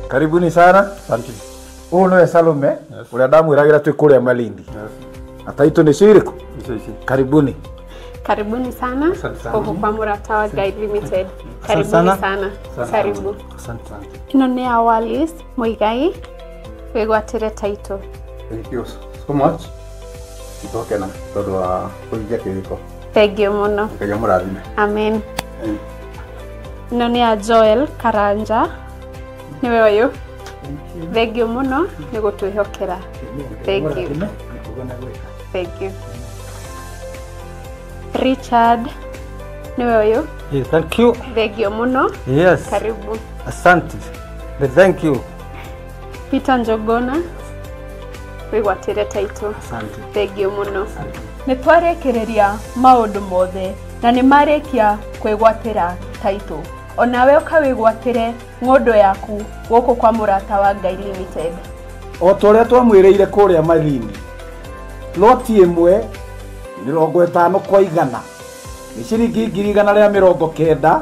Karibuni sana. Asante. Huyu nĩwe Salome ũrĩa ndamwĩragĩra twĩ kũrĩa Malindi. Ata itu nĩ cirĩkũ? Karibuni. Karibuni sana huku kwa Murata wa Ngai Limited. Karibuni sana. Karibu. Asante. Ino nĩ Awalis Muigai wĩgwatĩre title. Thank you so much. Itokena tondũ wa kũhingia kĩrĩko. Thank you mũno. Ngai amũrathime. Amen. Ino nĩ Joel Karanja. Niwe ũyũ. Thank you mũno nĩ gũtwĩhokera. Thank you. Thank you. Richard niwe ũyũ. Yes, thank you. Thank you mũno. Yes. Karibu. Asante. Thank you. Peter Njogona wĩgwatĩre title. Asante. Thank you mũno. Nĩ twarĩkĩrĩria maũndũ mothe na nĩ marĩkia kwĩgwatĩra title. Onawe ũkawĩgwatĩre ng'ũndũ yaku gũkũ kwa Murata wa Ngai Limited. O tũrĩa twamwĩrĩire kũrĩa Malindi, loti ĩmwe 50 kwa 100 nĩ ciringi 190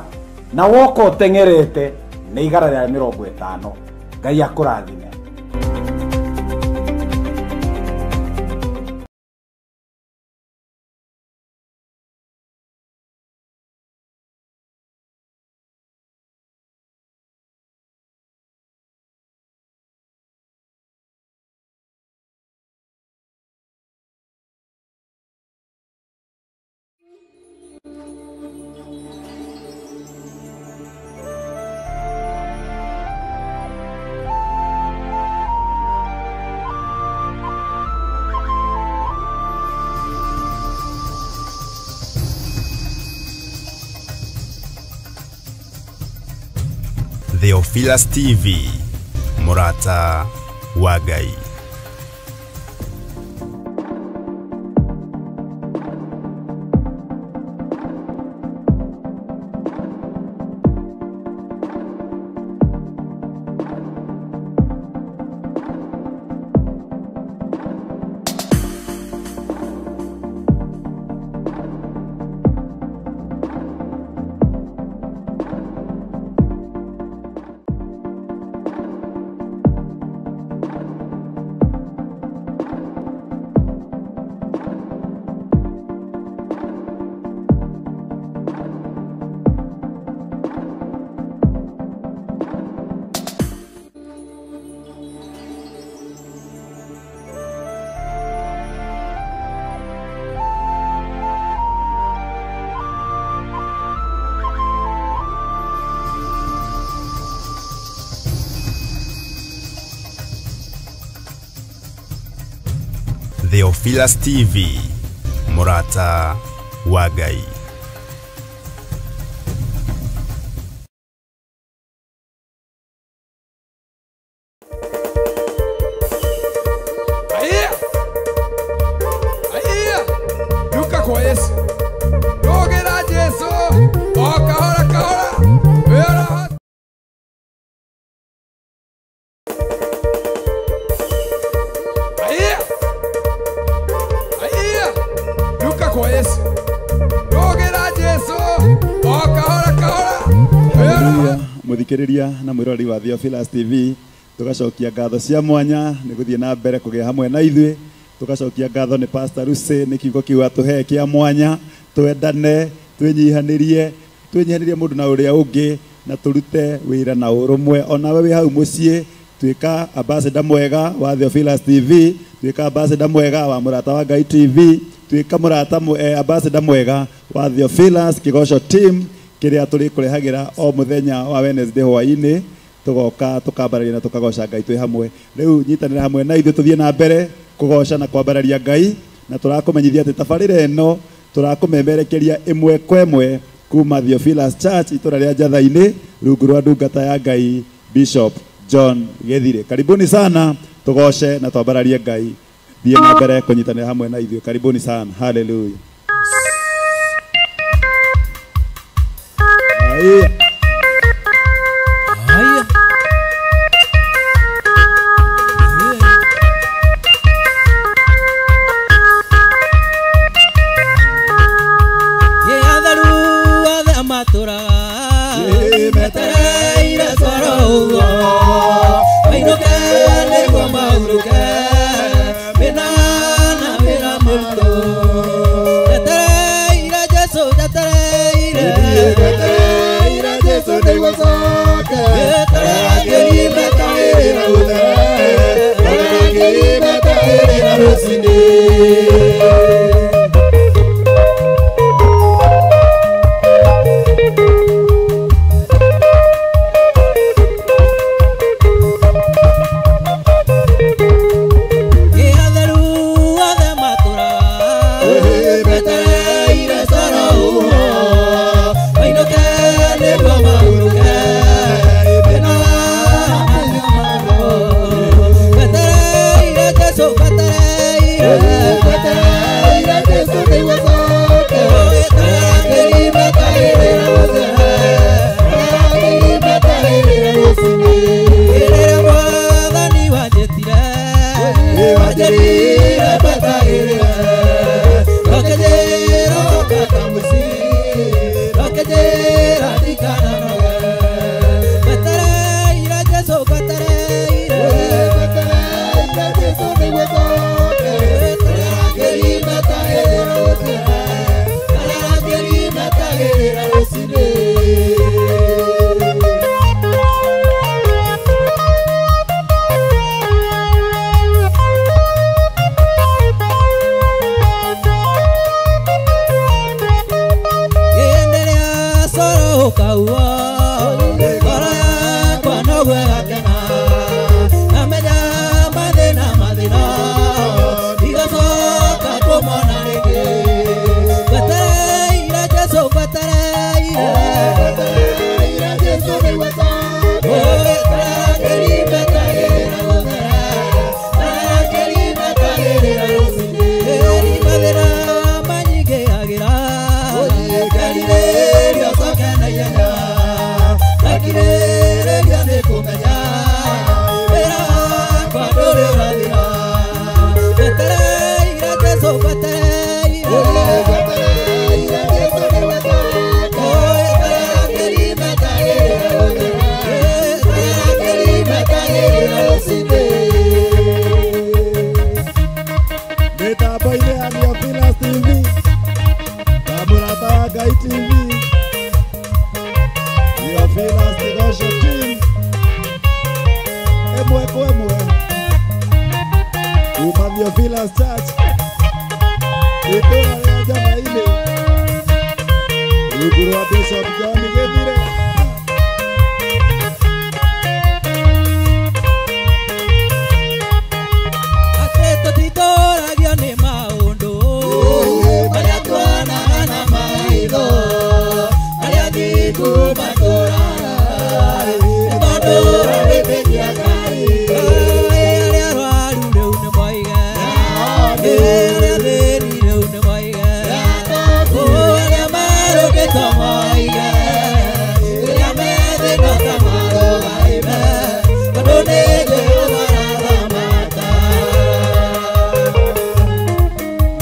na woka ũteng'erete nĩ 150. Ngai akũrathime. Theophilus TV, Murata wa Ngai. Theophilus TV, Murata wa Ngai. Luka kwa Yesu. Yogera Yesu. Kahora kahora. Wera. Luka kwa Yesu. Yogera Yesu. Kahora kahora. Wera. Muthikiriria na mwirori wa Theophilus TV, tugacokia ngatho cia mwanya ni guthie na mbere kugia hamwe na ithuĩ. Tugacokia ngatho ni Pastor Lucy ni kiugo kiu atuhe kia mwanya, twendane, twinyihanĩrie mũndũ na ũrĩa ũngĩ, na turute wĩra na ũrũmwe. Ona we wĩ hau mũciĩ, tuĩka ambassador mwega wa Theophilus TV, tuĩka ambassador mwega wa Murata wa Ngai TV, tuĩka ambassador mwega wa Theophilus Kigoco team, kiria turi kurehagira o muthenya wa Wednesday hwainĩ, tugoka tukambararia na tukagoca Ngai twĩ hamwe. Riu nyitanĩra hamwe na ithuĩ tuthie na mbere kugoca na kwambararia Ngai, na turakumenyithia ati tabarĩra ĩno turakumemerekeria ĩmwe kwa ĩmwe kuma Theophilus Church itura rĩa Njatha-inĩ rungu rwa ndungata ya Ngai Bishop John Gethire. Karibuni sana, tugoce na twambararie Ngai, thie na mbere kunyitanĩra hamwe na ithuĩ. Karibuni sana. Hallelujah. Wajeri, Gai TV. Theophilus Kigosho team. Emwe kwa emwe. Uma Theophilus Church. Itora lea jama ile. Uguru wa Bishop John Gethire. Ateto titora gione maundu. Maria tuana na maitho. Maria diku matora. Matora bebekia kai. Aria rwaru reu ne moiga. Aria theri reu ne moiga. Aria maro ke tomoiga. Aria methe no tamaro gaime. Kadone je omara mata.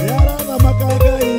Yarana makagai.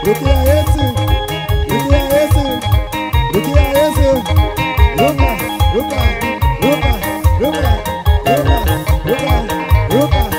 Rukia Yesu, rukia Yesu, rukia Yesu. Ruka, ruka, ruka, ruka, ruka, ruka, ruka.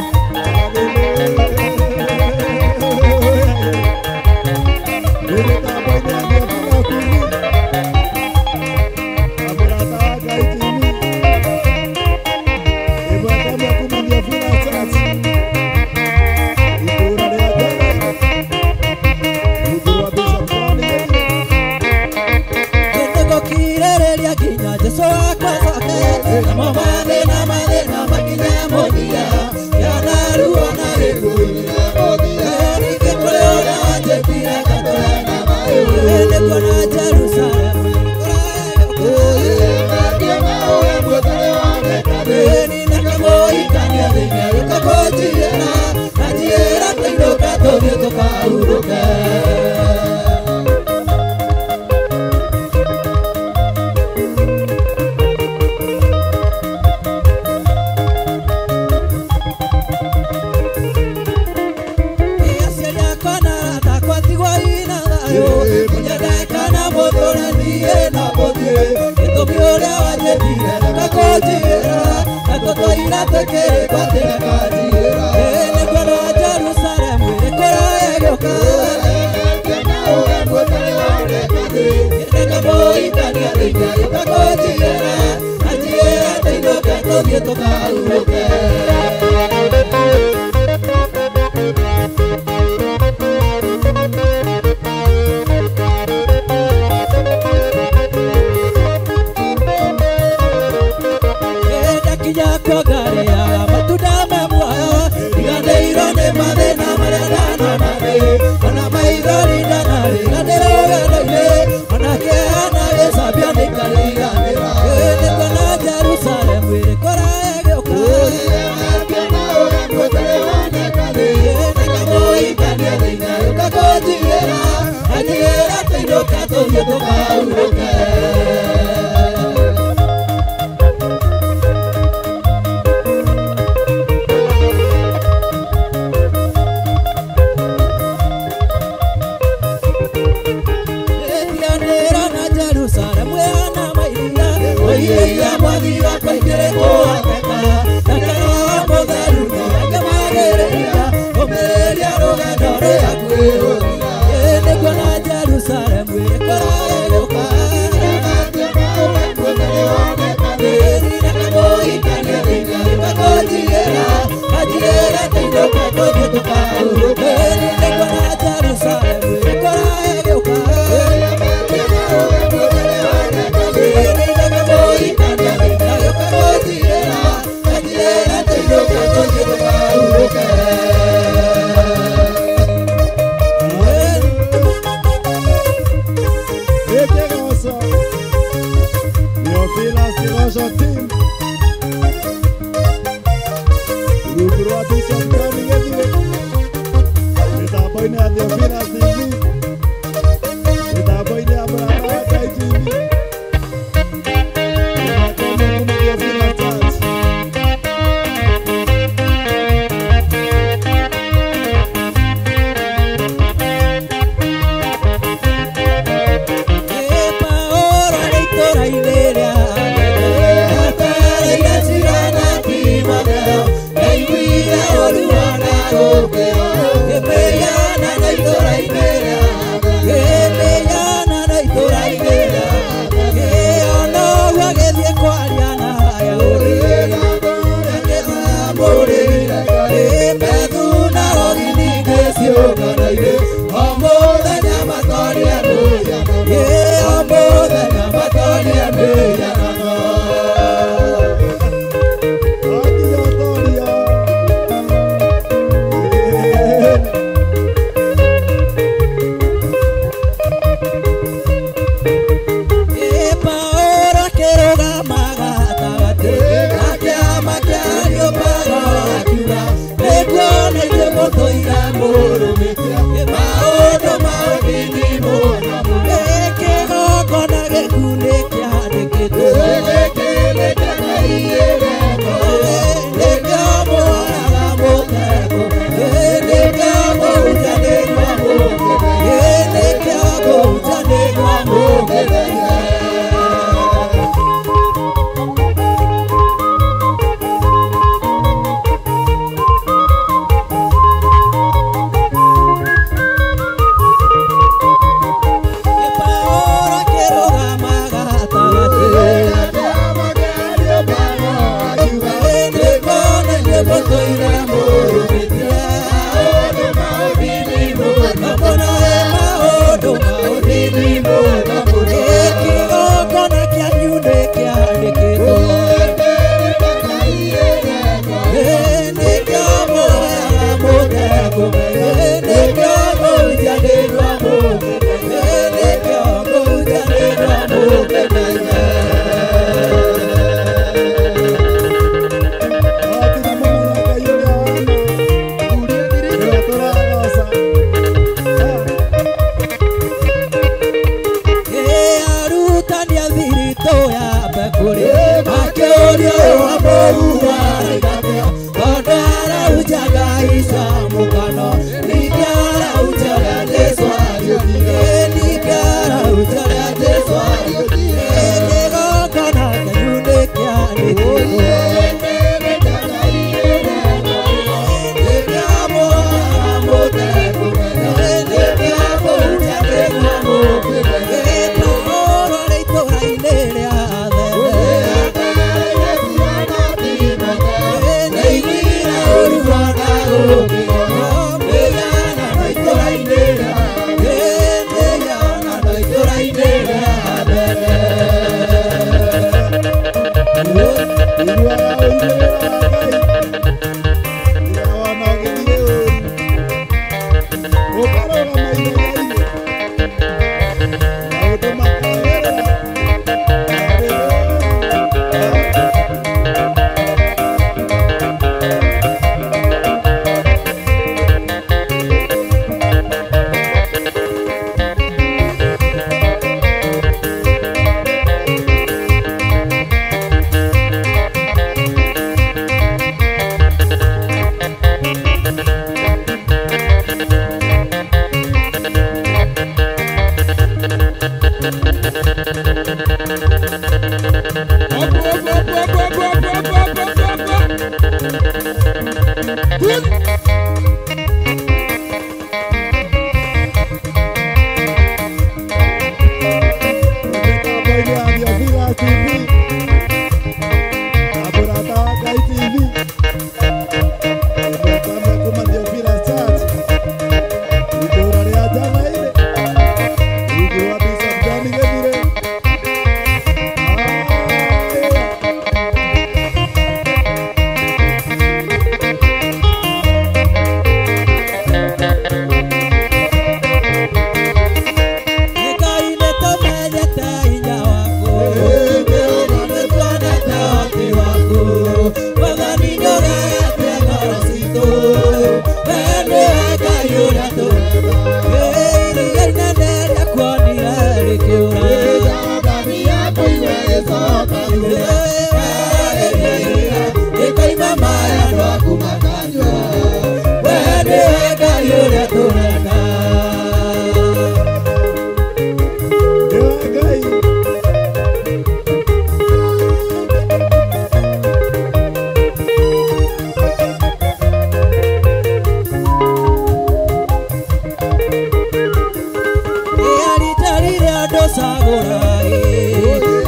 ndũcagũra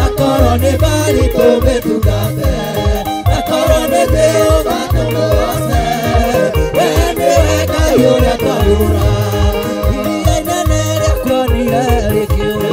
akorwo nĩ maritũ mĩtungate akorwo nĩ thĩũga tũmũgoce we nĩwe Ngai ũrĩa twagũra iria inene rĩakuonire rĩkĩũra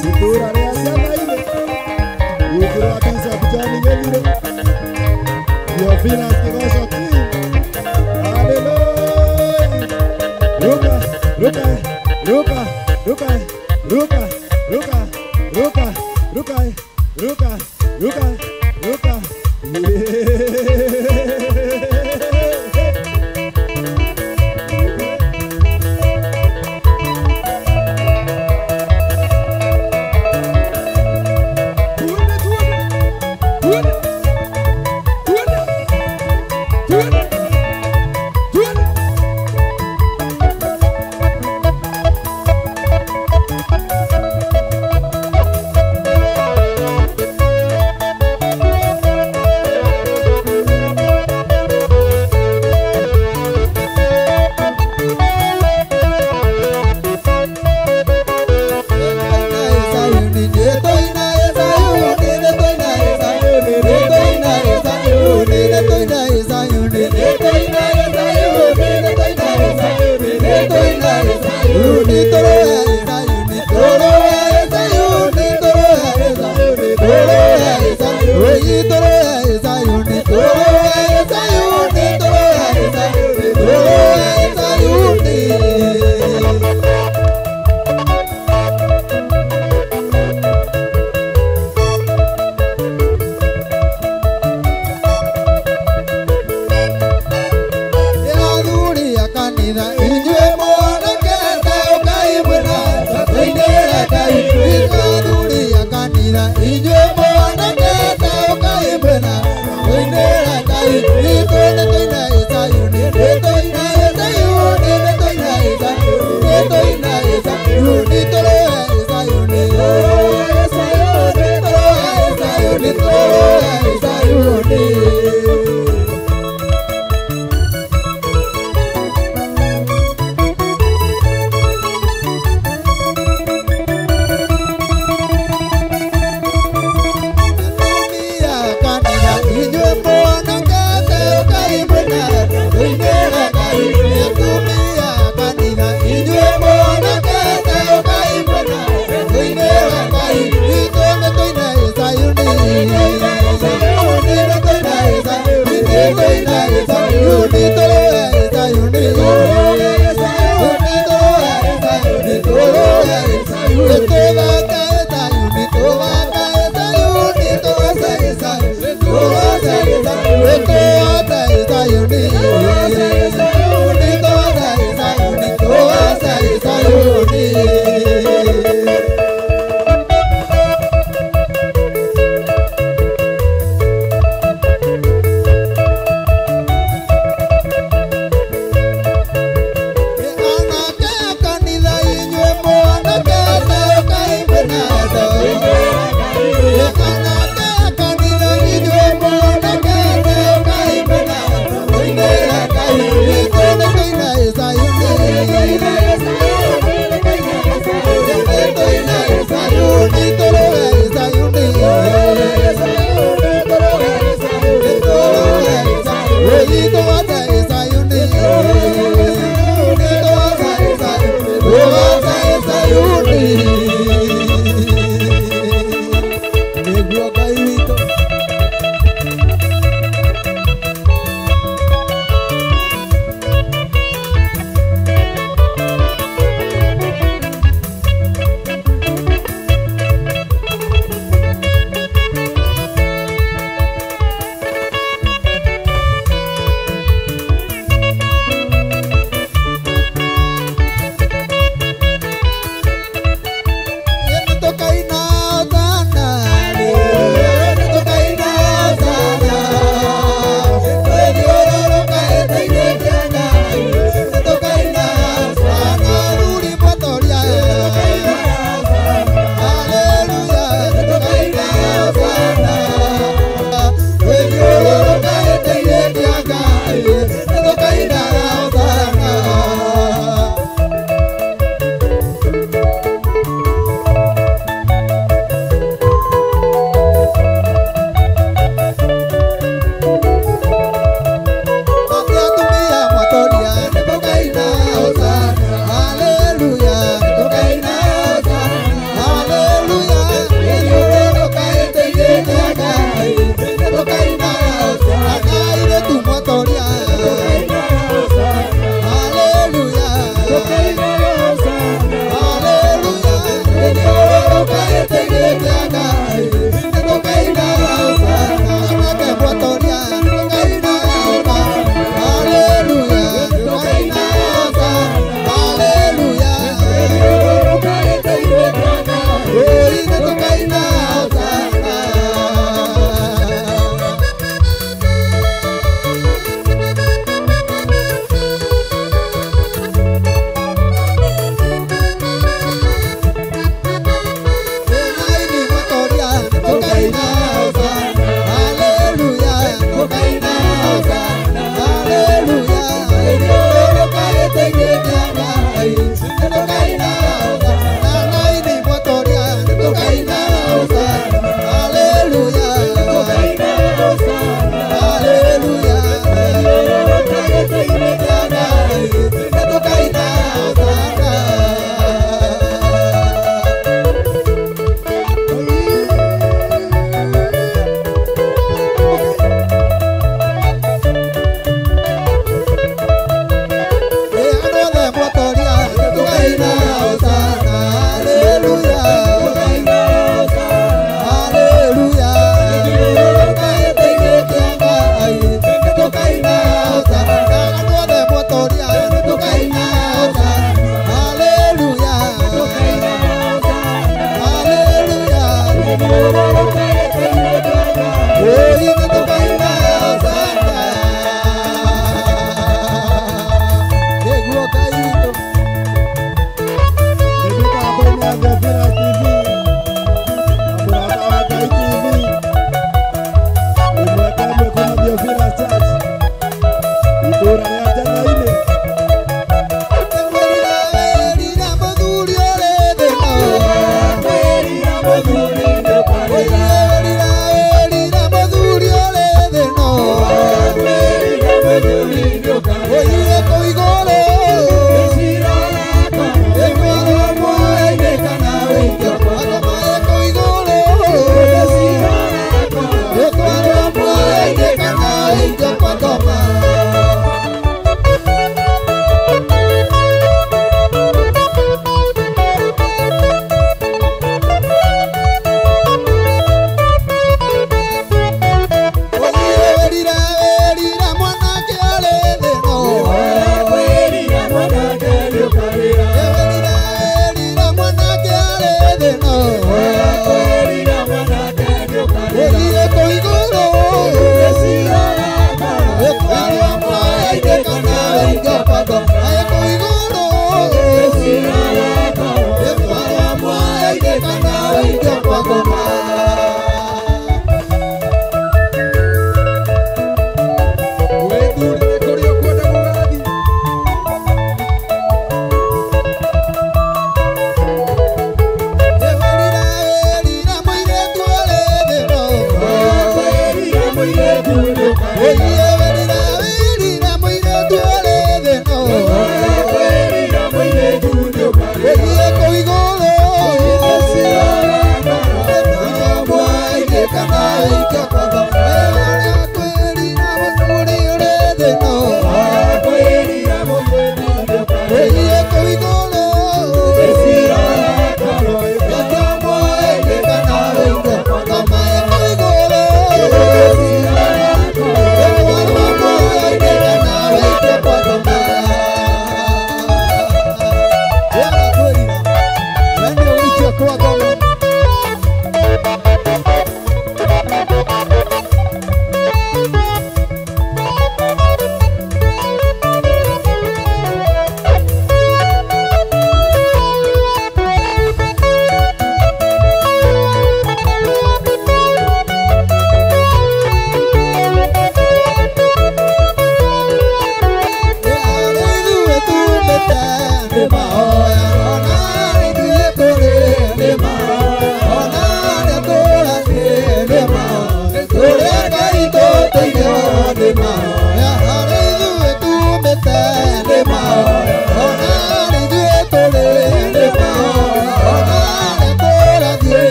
Situra ria ciana ire. Rungu rwa Bishop John Githiro. Theophilus Kigoco Team. Hallelujah. Ruka, ruka, ruka, ruka, ruka, ruka, ruka, ruka, ruka, ruka, ruka. Yeah.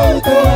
Hallelujah.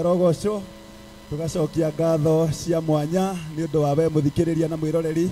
Rogoco tugacokia ngatho cia mwanya ni undu wa we muthikiriria na mwiroreri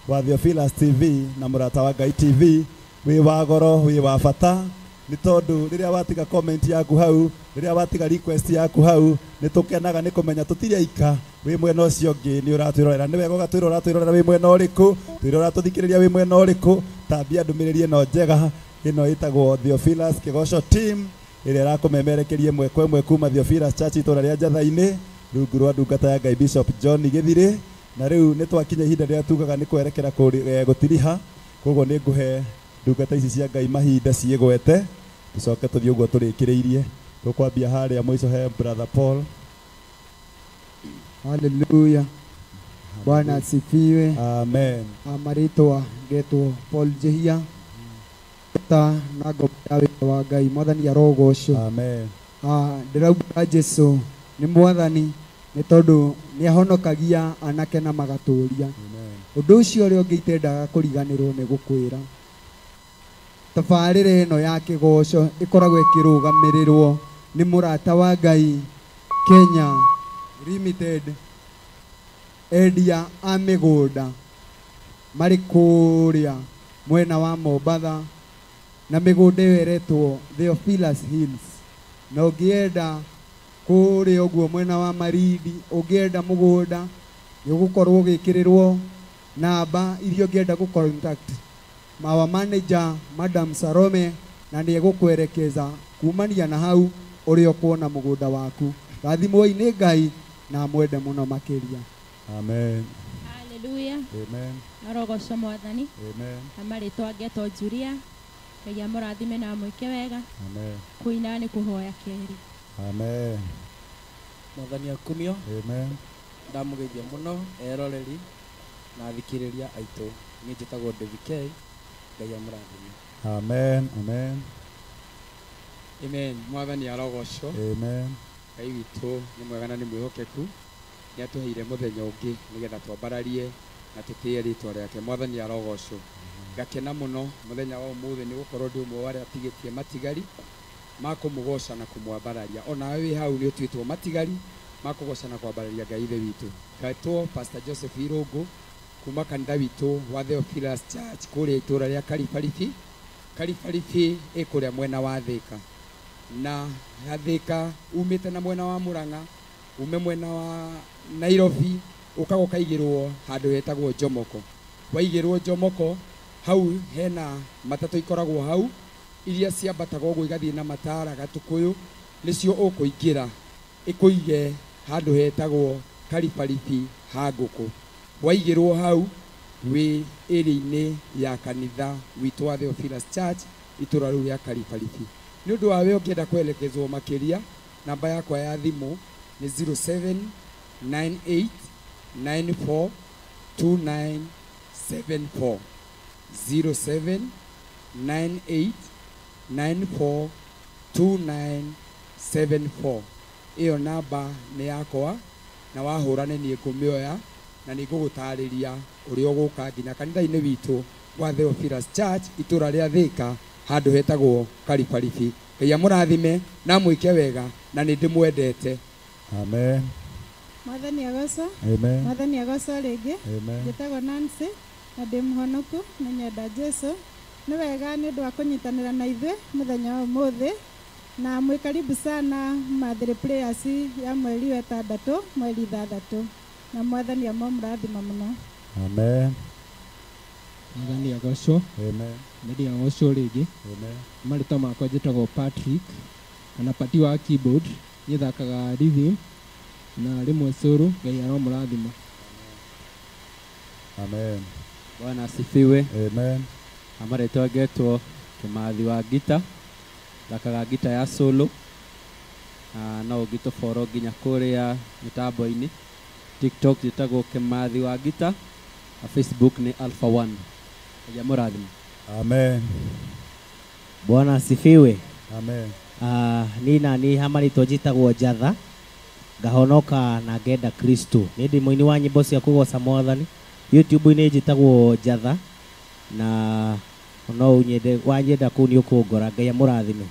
wa Theophilus TV na Murata wa Ngai TV wi wa goro wi wa bata ni tondu riria watiga comment yaku hau riria watiga request yaku hau ni tukenaga ni kumenya tutire ika wi mwena ucio ungi ni uratwirorera ni wega ugatwirorera wi mwena uriku twirora tuthikiriria wi mwena uriku tambia ndumiriri ino njega ino itagwo Theophilus Kigoco Team ire rakumemerekerie mwe kwa mwe kuma Theophilus Church itora ria Njatha-ini rungu rwa ndungata ya Ngai Bishop John Githire na riu ni twakinya ihinda ria tugaga ni kwerekera gutiriha koguo ni nguhe ndungata ici cia Ngai mahinda ciigwete tucoke tuthie uguo turikiriirie tukwambia haria mwico he brother Paul. Haleluya. Bwana asifiwe. Amen. Amaritwa getwo Paul Jehia ta na gobawi wa Ngai mwathani arogoco. Amen. Ndirauga Jesu ni mwathani ni tondu ni ahonokagia anake na magaturia. Undu ucio ri ungitendaga kuriganirwo ni gukwira tabarire ino ya Kigoco ikoragwo ikirugamirirwo ni Murata wa Ngai Kenya Limited endia a migunda mari kuria mwena wa Mombatha na migunda weretwo Theophilus Hills na ungienda kuria uguo mwena wa Marindi ungienda mugunda yugukorwo gikirirwo namba irio ungienda gu contact mawa manager Madam Sarome na ni egukwerekeza kumania na hau uri okuona mugunda waku rathimwo ini Ngai na mwende muno makiria. Amen. Hallelujah. Amen. Arogoco mwathani. Amen. Amaritwa ngetwo Julia Ngai amurathime na mwike wega. Amen. Kuina ni kuhoya keri. Amen. Mwathani akumio. Amen. Ndamugeithia muno eroreri na thikiriria aitu ni njitagwo David K. Ngai amurathime. Amen. Amen. Amen. Mwathani arogoco. Amen. Ngai witu ni mwega na ni mwihokeku ni atuheire muthenya ungi nigetha twambararie na tutie ritwa riake. Mwathani arogoco. Ngakena muno muthenya wa umuthi ni gukorwo ndi umwe wari atigitie matigari makumugoca na kumwambararia. Ona we hau ni utwitwo matigari makugoca na kwambararia Ngai ithe witu. Ngatwo Pastor Joseph Irungu kuma kanitha witu wa Theophilus Church kuria itura ria Kalifarifi ikuria mwena wa Thika na Thika umite na mwena wa Murang'a ume mwena wa Nairobi ukagoka igirwo handu hetagwo Jomoko. Waigirwo Jomoko hau hena matatu ikoragwo hau iria ciambataga uguo igathie na Matara Gatukuyu nicio ukuingira ikuige handu hetagwo Kalifarifi Hanguku. Waigirwo hau wi eri-ini ya kanitha witu wa Theophilus Church itura riu ria Kalifarifi. Ni undu wa we ungienda kwelekezwo makiria namba yakwa ya thimu ni 0798942974 0798942974 iyo namba nĩ yakwa na wahũra nĩ niĩ ngũmĩoya na nĩ ngũgũtarĩria ũrĩa ũgũka nginya kanitha-inĩ witũ wa Theophilus Church itũra rĩa Thika handũ hetagwo Karibaribi. Ngai amũrathime na mwĩke wega na nĩ ndĩmwendete. Amen. Mwathani agoco. Amen. Mwathani agoco rĩngĩ. Amen. Njĩtagwo Nancy na ndĩ mũhonoku na nyenda Jesu. Nĩ wega nĩ ũndũ wa kũnyitanĩra na ithuĩ mũthenya wa ũmũthĩ na mwĩ karibu sana Mathiri Prayers ya mweri wa 6 mweri 6 na Mwathani amũrathima mũno. Amen. Mwathani agoco. Amen. Nĩ agoco rĩngĩ. Amen. Marĩtwa makwa njĩtagwo Patrick kana Pati wa keyboard niĩ thakaga rhythm na rĩmwe solo. Ngai aromũrathima. Amen. Bwana asifiwe. Amen. Amaretwa getwo Kimathi wa gita thakaga gita ya solo na ũngĩ tũboro nginya kũrĩa mĩtambo-inĩ TikTok njĩtagwo Kimathi wa gita na Facebook nĩ Alpha One. Ngai amũrathime. Amen. Bwana asifiwe. Amen. Ni hamarĩtwa njĩtagwo Njatha ngahonoka na ngenda Kristo. Nĩ ndĩ mũini wa nyĩmbo cia kũgoca Mwathani. YouTube-inĩ njĩtagwo Njatha na no unyende wanyenda kũu nĩ ũkũngora. Ngai amũrathime.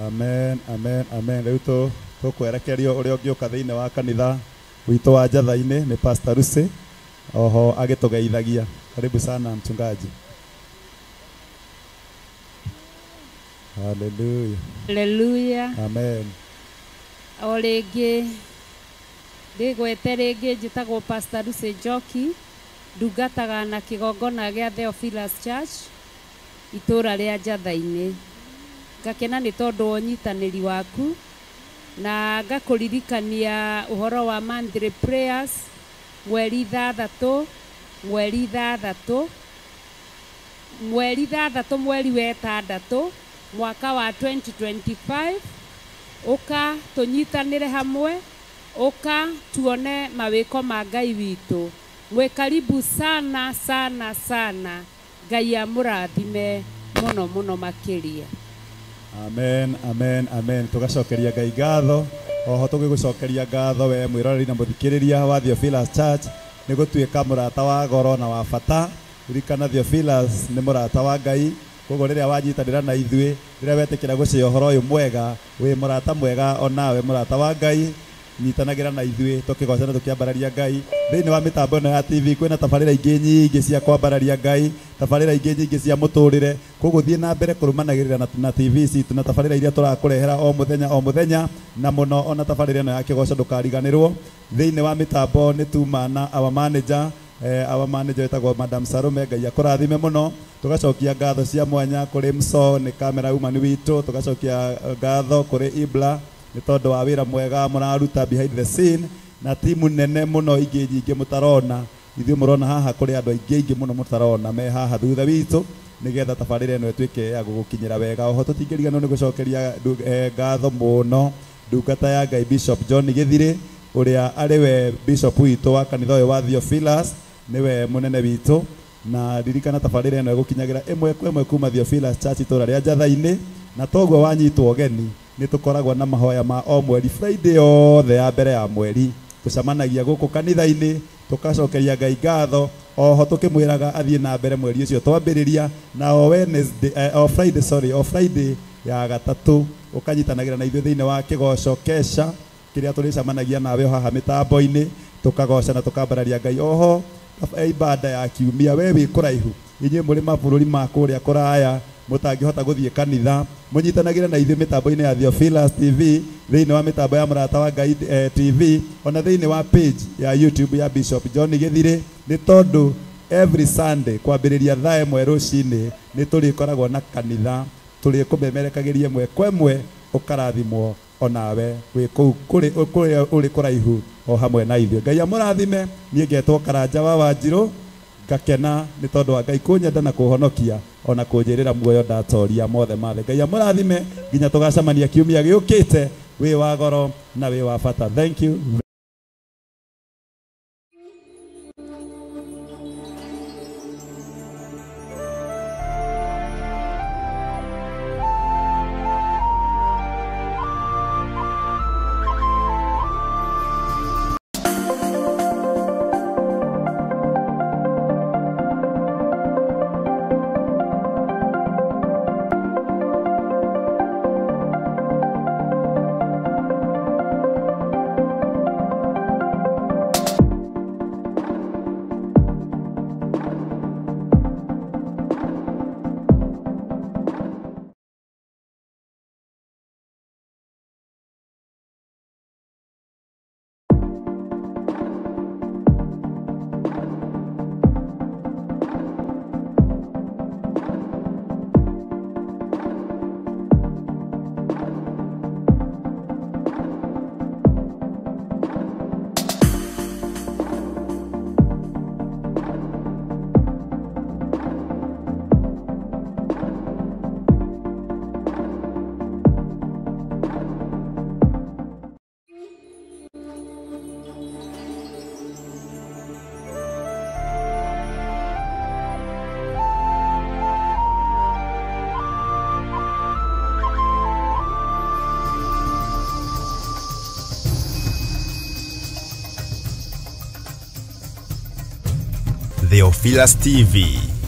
Amen. Amen. Amen. Rĩu tũkwerekerio ũrĩa ũngĩũka thĩinĩ wa kanitha witũ wa Njatha-inĩ nĩ Pastor Lucy oho agĩtũgeithagia. Karibu sana mchungaji. Hallelujah. Hallelujah. Amen. O rĩngĩ ndĩgwete rĩngĩ njĩtagwo Pastor Lucy Njoki ndungataga na kĩgongona gĩa Theophilus Church itũra rĩa Njatha-inĩ. Ngakena nĩ tondũ wa ũnyitanĩri waku na ngakũririkania ũhoro wa Mathiri Prayers mweri 6 mweri wa 6 mwaka wa 2025. Ũka tũnyitanĩre hamwe, ũka tuone mawĩko ma Ngai witũ. Mwĩ karibu sana sana sana. Ngai amũrathime mũno mũno makĩria. Amen. Amen. Amen. Tugacokeria Ngai ngatho. Oho tũgĩgũcokeria ngatho we mwĩroreri na mũthikĩrĩria wa Theophilus Church nĩ gũtuĩka mũrata wa goro na wa bata. Ririkana Theophilus nĩ mũrata wa Ngai. Koguo rĩrĩa wanyitanĩra na ithuĩ, rĩrĩa wetĩkĩra gũcia ũhoro ũyũ mwega, wĩ mũrata mwega onawe mũrata wa Ngai. Nyitanagĩra na ithuĩ tũkĩgocana tũkĩambararia Ngai thĩinĩ wa mĩtambo ĩno ya TV. Kwĩna tabarĩra ingĩ nyingĩ cia kwambararia Ngai, tabarĩra ingĩ nyingĩ cia mũtũrĩre. Koguo thiĩ na mbere kũrũmanagĩrĩra na TV citũ na tabarĩra iria tũrakũrehera o mũthenya na mũno ona tabarĩra ĩno ya kĩgoco ndũkariganĩrwo. Thĩinĩ wa mĩtambo nĩ Tumana our manager wetagwo Madam Salome. Ngai akũrathime mũno. Tugacokia ngatho cia mwanya kũrĩ Mso nĩ kamera woman witũ. Tugacokia ngatho kũrĩ Ibla nĩ tondũ wa wĩra mwega mũraruta behind the scene na timu nene mũno ingĩ nyingĩ mũtarona. Ithuĩ mũrona haha kũrĩ andũ aingĩ mũno mũtarona me haha thutha witũ nĩgetha tabarĩra ĩno ĩtuĩke ya gũgũkinyĩra wega. Oho tũtingĩriganĩrwo nĩ gũcokeria ngatho mũno ndungata ya Ngai Bishop John Gĩthirĩ ũrĩa arĩ we bishop witũ wa kanitha ũyũ wa Theophilus. Nĩwe mũnene witũ na ririkana tabarĩra ĩno ĩgũkinyagĩra ĩmwe kwa ĩmwe kuma Theophilus Church itũra rĩa Njatha-inĩ. Na toguo wanyitwo ũgeni nĩ tũkoragwo na mahoya ma o mweri Friday yothe ya mbere ya mweri tũcamanagia gũkũ kanitha-inĩ tũkacokeria Ngai ngatho. Oho tũkĩmwĩraga athiĩ na mbere mweri ũcio twambĩrĩria na o Friday ya gatatũ ũkanyitanagĩra na ithuĩ thĩinĩ wa kĩgoco kesha kĩrĩa tũrĩcamanagia nawe haha mĩtambo-inĩ tũkagoca na tũkambararia Ngai. Oho ibada ya kiumia we wĩ kũraihu, inyuĩ mũrĩ mabũrũri ma kũrĩa kũraya mũtangĩhota gũthiĩ kanitha, mũnyitanagĩre na ithuĩ mĩtambo-inĩ ya Theophilus TV, thĩinĩ wa mĩtambo ya mũrata wa Ngai TV, ona thĩinĩ wa page ya YouTube ya Bishop John Gĩthirĩ. Nĩ tondũ every Sunday kwambĩrĩria 1:00 rũcinĩ nĩ tũrĩkoragwo na kanitha tũrĩkũmemerekagĩria ĩmwe kwa ĩmwe ũkarathimwo onawe wĩ kũu kũrĩa ũrĩ kũraihu o hamwe na ithuĩ. Ngai amũrathime. Niĩ ngetwo Karanja wa Wanjirũ ngakena nĩ tondũ wa Ngai kũnyenda na kũhonokia ona kũnjĩrĩra muoyo ndatoria mothe mathe. Ngai amũrathime nginya tũgacemania kiumia gĩũkĩte wĩ wa goro na wĩ wa bata. Thank you. Theophilus TV.